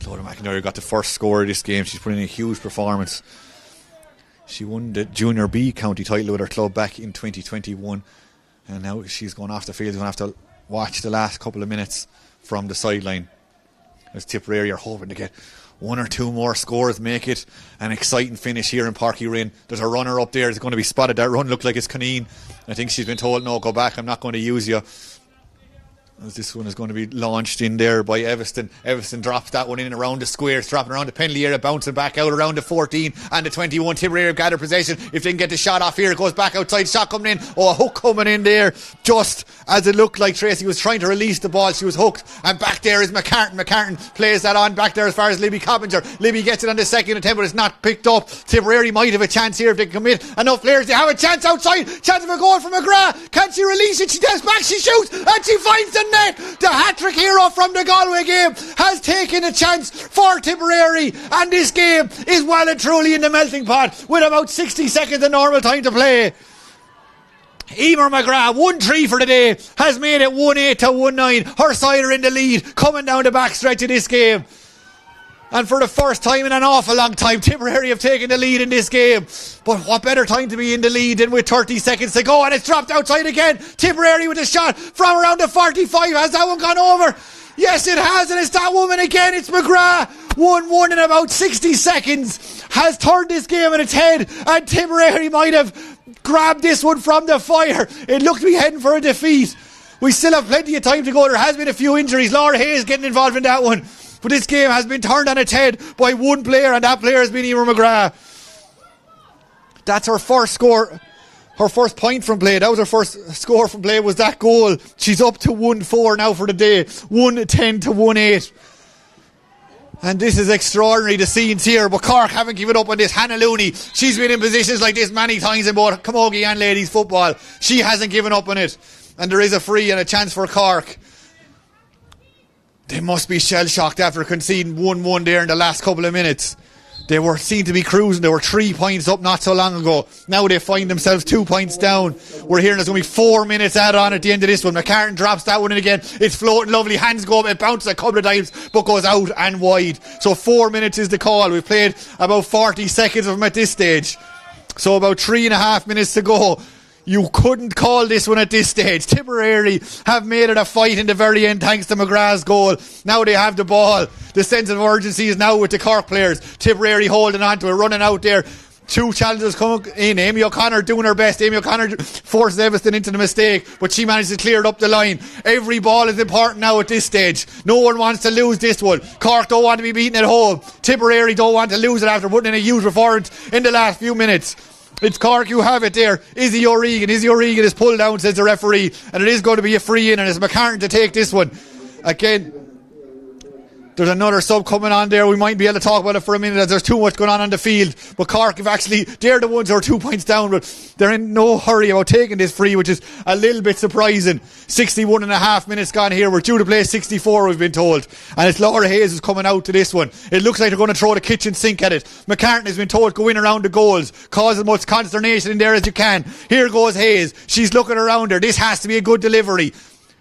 S1: Clodagh McIntyre got the first score of this game. She's put in a huge performance. She won the Junior B county title with her club back in 2021, and now she's going off the field. She's going to have to watch the last couple of minutes from the sideline, as Tipperary are hoping to get 1 or 2 more scores, make it an exciting finish here in Páirc Uí Rinn. There's a runner up there that's going to be spotted. That run looked like it's Coneen. I think she's been told, no, go back, I'm not going to use you. As this one is going to be launched in there by Evanston. Evanston drops that one in and around the squares, dropping around the penalty area, bouncing back out around the 14 and the 21. Tipperary have gathered possession. If they can get the shot off here, it goes back outside. Shot coming in. Oh, a hook coming in there. Just as it looked like Tracy was trying to release the ball, she was hooked. And back there is McCartan. McCartan plays that on back there as far as Libby Coppinger. Libby gets it on the second attempt, but it's not picked up. Tipperary might have a chance here if they can commit enough players. They have a chance outside. Chance of a goal from McGrath. Can she release it? She does back. She shoots and she finds the the net. The hat-trick hero from the Galway game has taken a chance for Tipperary, and this game is well and truly in the melting pot with about 60 seconds of normal time to play. Emer McGrath, 1-3 for the day, has made it 1-8 to 1-9. Her side are in the lead, coming down the back stretch of this game. And for the first time in an awful long time, Tipperary have taken the lead in this game. But what better time to be in the lead than with 30 seconds to go, and it's dropped outside again. Tipperary with a shot from around the 45. Has that one gone over? Yes, it has, and it's that woman again. It's McGrath. 1-1 in about 60 seconds. Has turned this game on its head, and Tipperary might have grabbed this one from the fire. It looked to be heading for a defeat. We still have plenty of time to go. There has been a few injuries. Laura Hayes getting involved in that one. But this game has been turned on its head by one player, and that player has been Emer McGrath. That's her first score. Her first point from play. That was her first score from play, was that goal. She's up to 1-4 now for the day. 1-10 to 1-8. And this is extraordinary, the scenes here. But Cork haven't given up on this. Hannah Looney, she's been in positions like this many times in both Camogie and ladies football. She hasn't given up on it. And there is a free and a chance for Cork. They must be shell-shocked after conceding 1-1 there in the last couple of minutes. They seemed to be cruising. They were 3 points up not so long ago. Now they find themselves 2 points down. We're hearing there's going to be 4 minutes added on at the end of this one. McCartan drops that one in again. It's floating lovely. Hands go up. It bounces a couple of times but goes out and wide. So 4 minutes is the call. We've played about 40 seconds of them at this stage. So about 3.5 minutes to go. You couldn't call this one at this stage. Tipperary have made it a fight in the very end thanks to McGrath's goal. Now they have the ball. The sense of urgency is now with the Cork players. Tipperary holding on to it, running out there. 2 challenges coming in. Amy O'Connor doing her best. Amy O'Connor forces Evanston into the mistake, but she managed to clear it up the line. Every ball is important now at this stage. No one wants to lose this one. Cork don't want to be beaten at home. Tipperary don't want to lose it after putting in a huge performance in the last few minutes. It's Cork who have it there. Izzy O'Regan is pulled down, says the referee, and it is going to be a free in, and it's McCartan to take this one. Again, there's another sub coming on there. We might be able to talk about it for a minute as there's too much going on the field. But Cork have actually, they're the ones who are 2 points down, but they're in no hurry about taking this free, which is a little bit surprising. 61.5 minutes gone here. We're due to play 64, we've been told. And it's Laura Hayes who's coming out to this one. It looks like they're going to throw the kitchen sink at it. McCartan has been told go in around the goals, cause as much consternation in there as you can. Here goes Hayes. She's looking around her. This has to be a good delivery.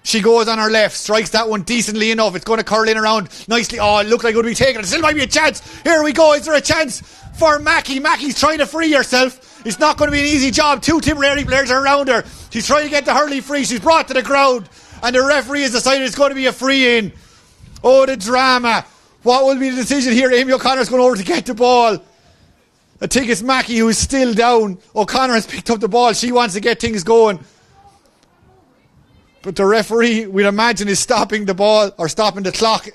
S1: She goes on her left, strikes that one decently enough. It's going to curl in around nicely. Oh, it looked like it would be taken. It still might be a chance. Here we go. Is there a chance for Mackie? Mackie's trying to free herself. It's not going to be an easy job. 2 Tipperary players are around her. She's trying to get the hurley free. She's brought to the ground, and the referee has decided it's going to be a free in. Oh, the drama. What will be the decision here? Amy O'Connor's going over to get the ball. I think it's Mackie who is still down. O'Connor has picked up the ball. She wants to get things going. But the referee, we'd imagine, is stopping the ball or stopping the clock.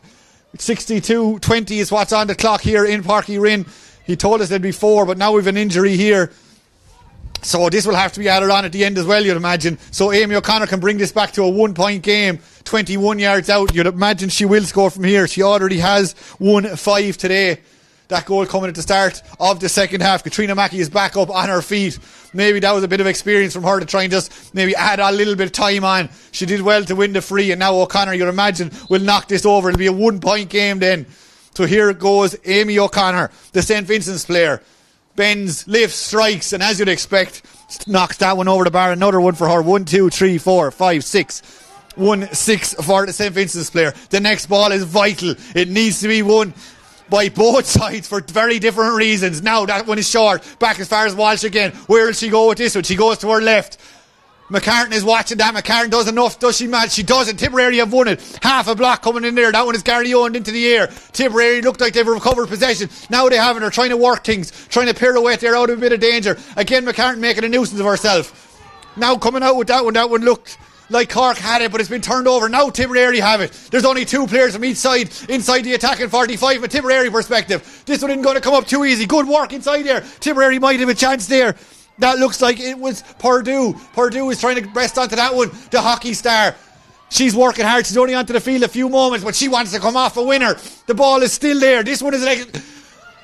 S1: 62:20 is what's on the clock here in Páirc Uí Rinn. He told us there'd be 4, but now we've an injury here. So this will have to be added on at the end as well, you'd imagine. So Amy O'Connor can bring this back to a 1-point game. 21 yards out. You'd imagine she will score from here. She already has 1-5 today. That goal coming at the start of the second half. Katrina Mackey is back up on her feet. Maybe that was a bit of experience from her to try and just maybe add a little bit of time on. She did well to win the free, and now O'Connor, you'd imagine, will knock this over. It'll be a 1-point game then. So here goes Amy O'Connor, the St. Vincent's player. Bends, lifts, strikes, and as you'd expect, knocks that one over the bar. Another one for her. 1, 2, 3, 4, 5, 6. 1-6 for the St. Vincent's player. The next ball is vital. It needs to be won by both sides for very different reasons. Now that one is short. Back as far as Walsh again. Where will she go with this one? She goes to her left. McCartan is watching that. McCartan does enough. Does she match? She doesn't. Tipperary have won it. Half a block coming in there. That one is Gary owned into the air. Tipperary looked like they've recovered possession. Now they haven't. They're trying to work things. Trying to pirouette. They're out of a bit of danger. Again, McCartan making a nuisance of herself. Now coming out with that one. That one looked like Cork had it, but it's been turned over. Now Tipperary have it. There's only 2 players from each side inside the attacking 45 from a Tipperary perspective. This one isn't going to come up too easy. Good work inside there. Tipperary might have a chance there. That looks like it was Purdue. Purdue is trying to rest onto that one. The hockey star. She's working hard. She's only onto the field a few moments, but she wants to come off a winner. The ball is still there. This one is like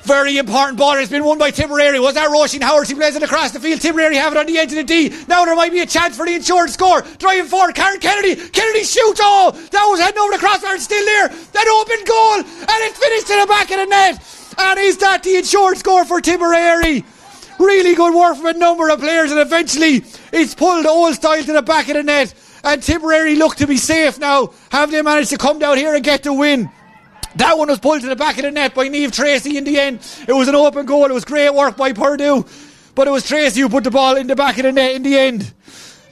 S1: Very important ball. It's been won by Tipperary. Was that Roisin Howard? She plays it across the field. Tipperary have it on the edge of the D. Now there might be a chance for the insured score. Driving forward, Karen Kennedy. Kennedy shoots. Oh, that was heading over the crossbar. It's still there. That open goal. And it finished to the back of the net. And is that the insured score for Tipperary? Really good work from a number of players. And eventually it's pulled the old style to the back of the net. And Tipperary look to be safe now. Have they managed to come down here and get the win? That one was pulled to the back of the net by Niamh Tracy in the end. It was an open goal. It was great work by Purdue. But it was Tracy who put the ball in the back of the net in the end.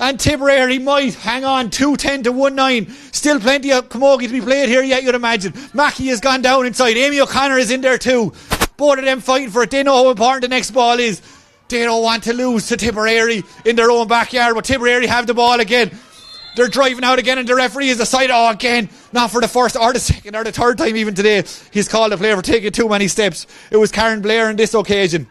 S1: And Tipperary might hang on 2-10 to 1-9. Still plenty of Camogie to be played here yet, you'd imagine. Mackie has gone down inside. Amy O'Connor is in there too. Both of them fighting for it. They know how important the next ball is. They don't want to lose to Tipperary in their own backyard. But Tipperary have the ball again. They're driving out again and the referee has decided, again, not for the first or the second or the third time even today, he's called a player for taking too many steps. It was Karen Blair on this occasion.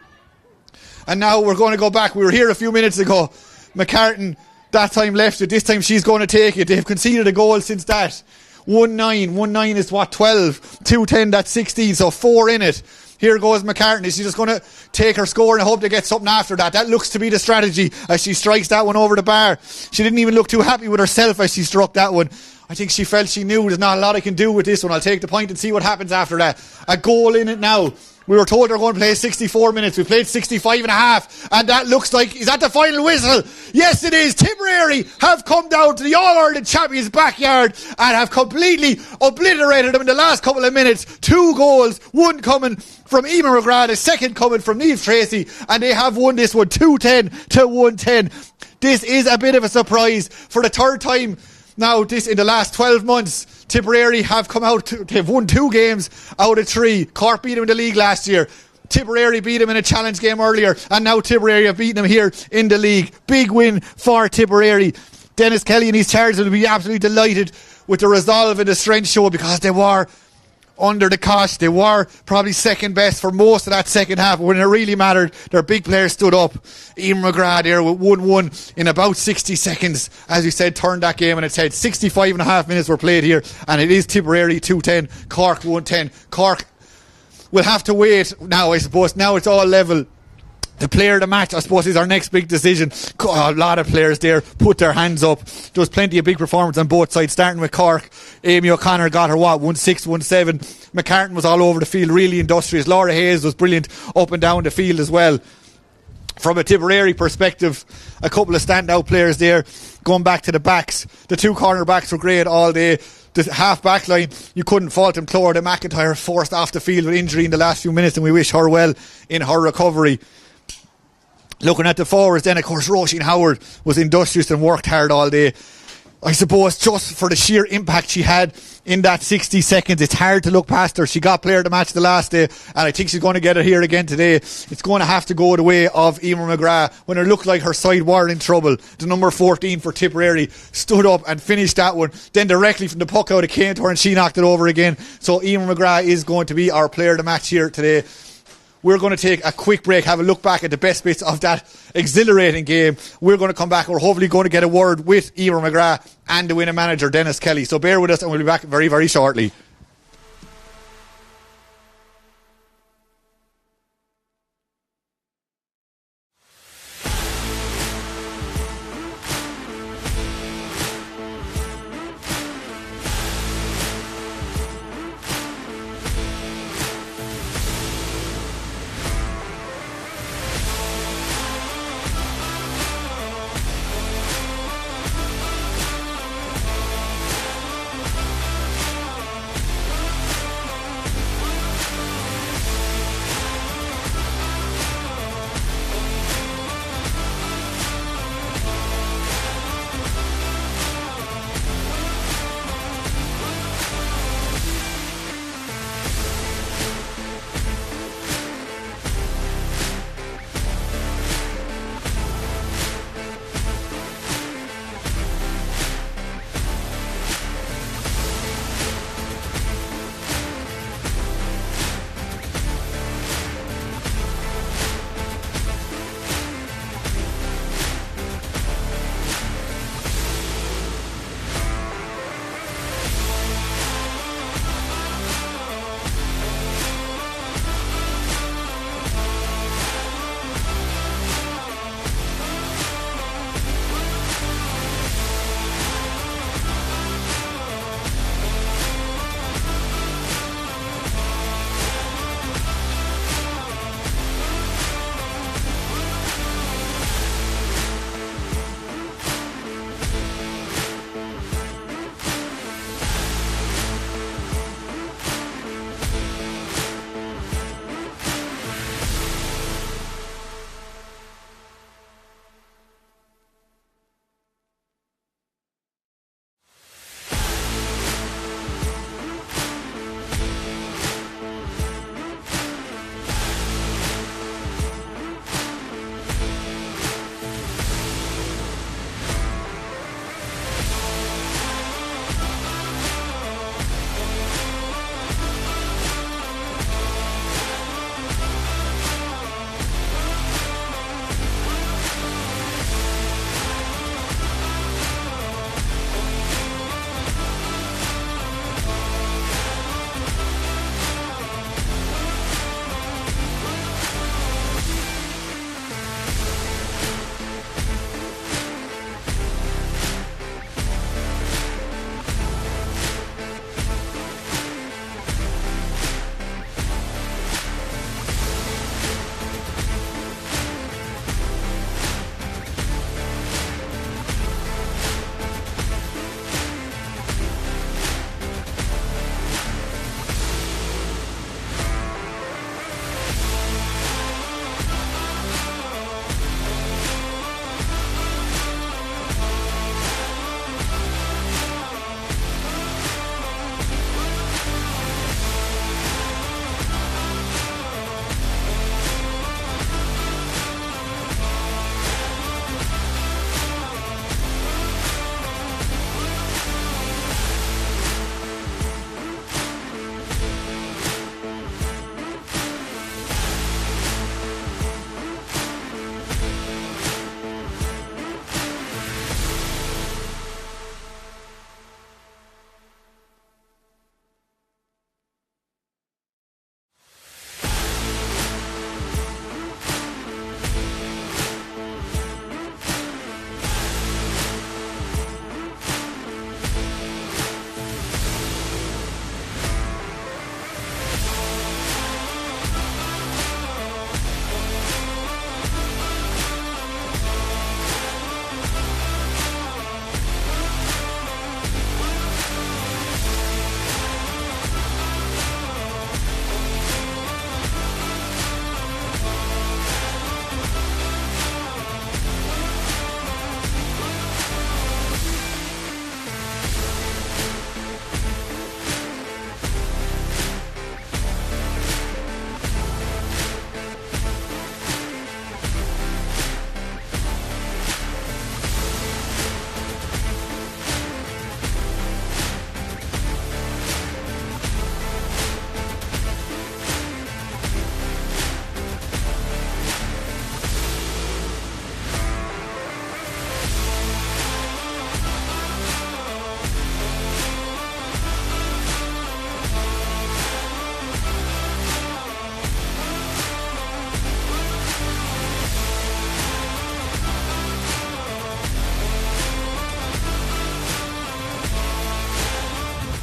S1: And now we're going to go back. We were here a few minutes ago. McCartan that time left it. This time she's going to take it. They've conceded a goal since that. 1-9. 1-9 is what? 12. 2-10, that's 16. So 4 in it. Here goes McCartney. She's just going to take her score and hope to get something after that. That looks to be the strategy as she strikes that one over the bar. She didn't even look too happy with herself as she struck that one. I think she felt she knew there's not a lot I can do with this one. I'll take the point and see what happens after that. A goal in it now. We were told they're going to play 64 minutes. We played 65 and a half. And that looks like, is that the final whistle? Yes, it is. Tipperary have come down to the All-Ireland champions' backyard and have completely obliterated them in the last couple of minutes. 2 goals, one coming from Emer McGrath, the second coming from Niamh Tracy. And they have won this one 2-10 to 110. This is a bit of a surprise. For the third time now, this in the last 12 months, Tipperary have come out, they've won 2 games out of 3. Cork beat them in the league last year. Tipperary beat them in a challenge game earlier. And now Tipperary have beaten them here in the league. Big win for Tipperary. Dennis Kelly and his charges will be absolutely delighted with the resolve and the strength show, because they were under the cosh. They were probably second best for most of that second half. When it really mattered, their big players stood up. Emer McGrath there with 1-1 in about 60 seconds. As we said, turned that game on its head. 65 and a half minutes were played here, and it is Tipperary 2-10, Cork 1-10. Cork will have to wait now, I suppose. Now it's all level. The player of the match, I suppose, is our next big decision. A lot of players there put their hands up. There was plenty of big performance on both sides, starting with Cork. Amy O'Connor got her 1-6, 1-7. McCartan was all over the field, really industrious. Laura Hayes was brilliant up and down the field as well. From a Tipperary perspective, a couple of standout players there. Going back to the backs, the 2 corner backs were great all day. The half back line, you couldn't fault him. Clora McIntyre forced off the field with injury in the last few minutes, and we wish her well in her recovery. Looking at the forwards then, of course, Roisin Howard was industrious and worked hard all day. I suppose just for the sheer impact she had in that 60 seconds, it's hard to look past her. She got player of the match the last day, and I think she's going to get it here again today. It's going to have to go the way of Emer McGrath when it looked like her side were in trouble. The number 14 for Tipperary stood up and finished that one. Then directly from the puck out, it came to her and she knocked it over again. So Emer McGrath is going to be our player of the match here today. We're going to take a quick break, have a look back at the best bits of that exhilarating game. We're going to come back. We're hopefully going to get a word with Emer McGrath and the winning manager, Dennis Kelly. So bear with us and we'll be back very, very shortly.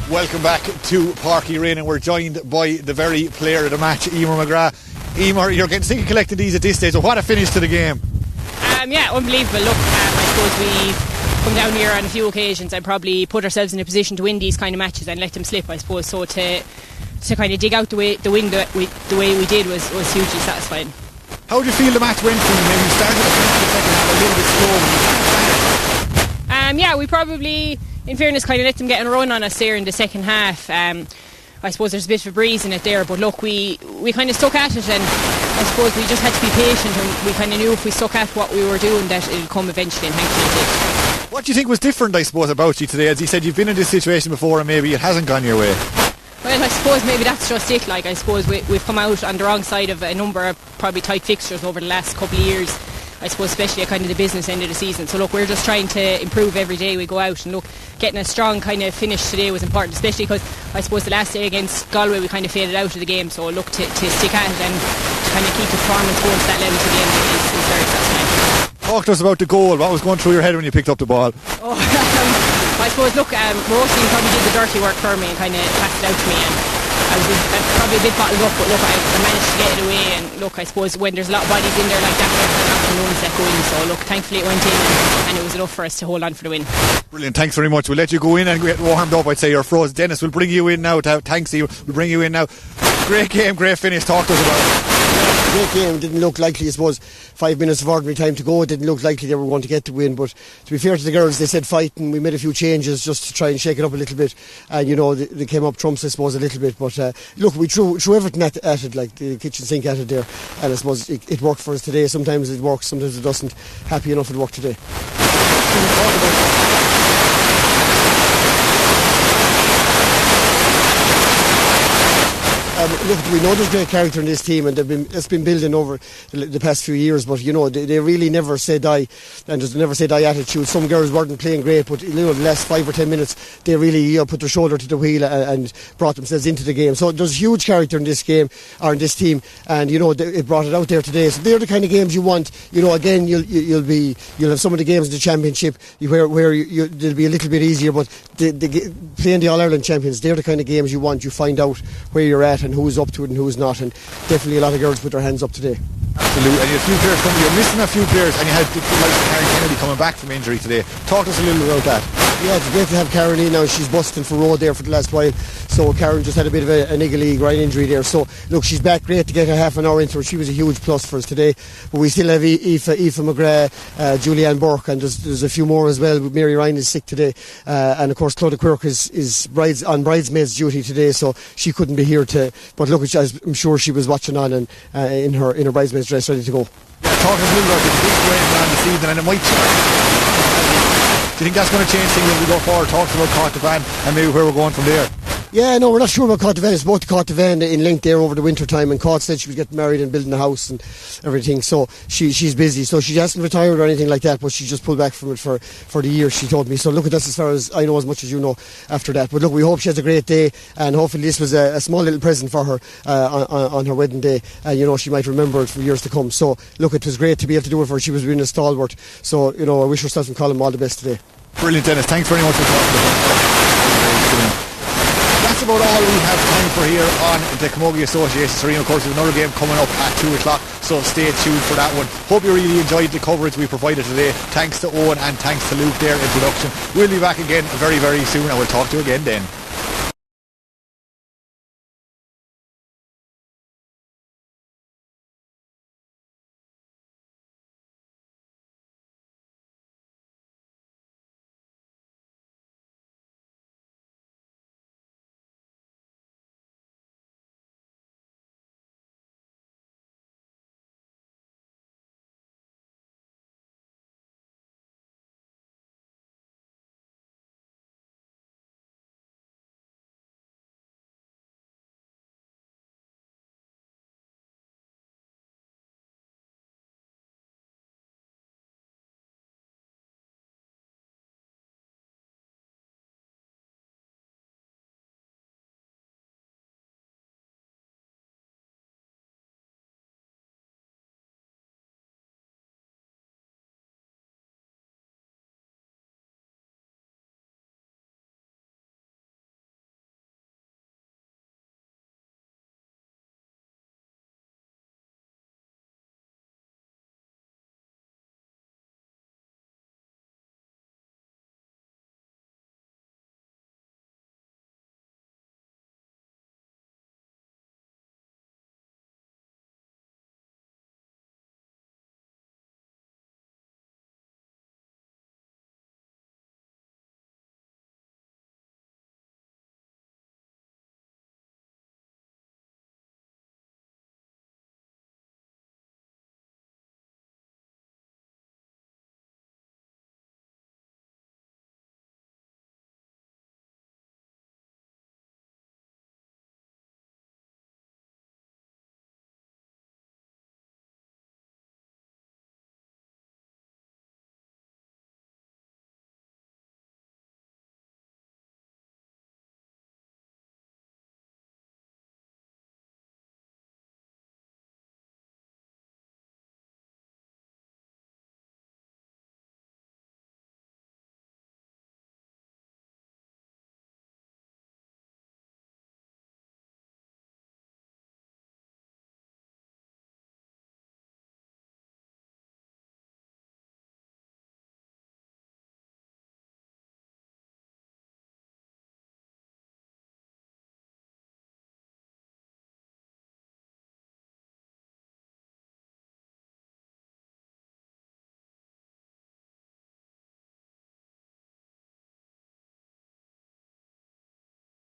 S1: Welcome back to Páirc Uí Rinn, and we're joined by the very player of the match, Emer McGrath. Emer, you're getting sick of collecting these at this stage, so what a finish to the game.
S3: Yeah, unbelievable. Look, I suppose we come down here on a few occasions and probably put ourselves in a position to win these kind of matches and let them slip, I suppose. So to kind of dig out the win the way we did was hugely satisfying.
S1: How do you feel the match went for you? Maybe you started the second half a little bit slow.
S3: Yeah, we probably, in fairness, kind of let them get a run on us there in the second half. I suppose there's a bit of a breeze in it there, but look, we kind of stuck at it, and I suppose we just had to be patient, and we kind of knew if we stuck at what we were doing that it would come eventually, and thankfully it did.
S1: What do you think was different, I suppose, about you today? As you said, you've been in this situation before and maybe it hasn't gone your way.
S3: Well, I suppose maybe that's just it. Like, I suppose we've come out on the wrong side of a number of probably tight fixtures over the last couple of years, I suppose, especially at kind of the business end of the season. So look, we're just trying to improve every day we go out, and look, getting a strong kind of finish today was important, especially because I suppose the last day against Galway we kind of faded out of the game. So look, to stick at it and to kind of keep the performance going to that level to the end is very satisfying.
S1: Talk to us about the goal. What was going through your head when you picked up the ball?
S3: I suppose, look, Roisin probably did the dirty work for me and kind of passed it out to me, and I was probably a bit bottled up, but look, I managed to get it away, and look, I suppose when there's a lot of bodies in there like that, there's not the ones that go in, so look, thankfully it went in, and it was enough for us to hold on for the win.
S1: Brilliant, thanks very much. We'll let you go in and get warmed up. I'd say you're frozen. Dennis, we'll bring you in now. Thanks to you. We'll bring you in now. Great game, great finish. Talk to us about it.
S4: Great game. Didn't look likely, I suppose. 5 minutes of ordinary time to go. It didn't look likely they were going to get the win, but to be fair to the girls, they said fight, and we made a few changes just to try and shake it up a little bit, and you know, they came up trumps, I suppose, a little bit, but look, we threw everything at it, like the kitchen sink at it there, and I suppose it worked for us today. Sometimes it works, sometimes it doesn't. Happy enough it worked today. Look, we know there's great character in this team, and it's been building over the past few years, but you know, they really never say die, and there's never say die attitude. Some girls weren't playing great, but you know, the last 5 or 10 minutes they really put their shoulder to the wheel and brought themselves into the game. So there's huge character in this game, or in this team, and you know, it brought it out there today. So they're the kind of games you want. You know, again, you'll have some of the games in the championship where they'll be a little bit easier, but playing the All-Ireland champions, they're the kind of games you want. You find out where you're at and who's up to it and who's not, and definitely a lot of girls put their hands up today.
S1: Absolutely, and you had a few players coming. You're missing a few players, and you had the likes of Karen Kennedy coming back from injury today. Talk to us a little bit about that.
S4: Yeah, it's great to have Karen in now. She's busting for road there for the last while, so Karen just had a bit of a niggly groin injury there, so look, she's back. Great to get her half an hour into her. She was a huge plus for us today, but we still have Aoife McGrath, Julianne Burke, and there's a few more as well. Mary Ryan is sick today, and of course Claudia Quirk is on bridesmaids duty today, so she couldn't be here but look, I'm sure she was watching on and in her bridesmaids dress ready to go.
S1: Yeah, talk to us a little about the big win on this evening, and it might change. Do you think that's going to change things as we go forward? Talk about Cork and maybe where we're going from there.
S4: Yeah, no, we're not sure about Cork. It's about to Cork in Link there over the winter time, and Cork said she was getting married and building a house and everything, so she's busy, so she hasn't retired or anything like that, but she just pulled back from it for the year, she told me. So look, that's as far as I know, as much as you know after that. But look, we hope she has a great day, and hopefully this was a small little present for her on her wedding day, and you know, she might remember it for years to come. So look, it was great to be able to do it for her. She was being a stalwart, so you know, I wish herself and Colin all the best today.
S1: Brilliant, Dennis, thanks very much for talking to us. That's about all we have time for here on the Camogie Association Arena. Of course, there's another game coming up at 2 o'clock, so stay tuned for that one. Hope you really enjoyed the coverage we provided today. Thanks to Owen and thanks to Luke there in production. We'll be back again very, very soon, and we'll talk to you again then.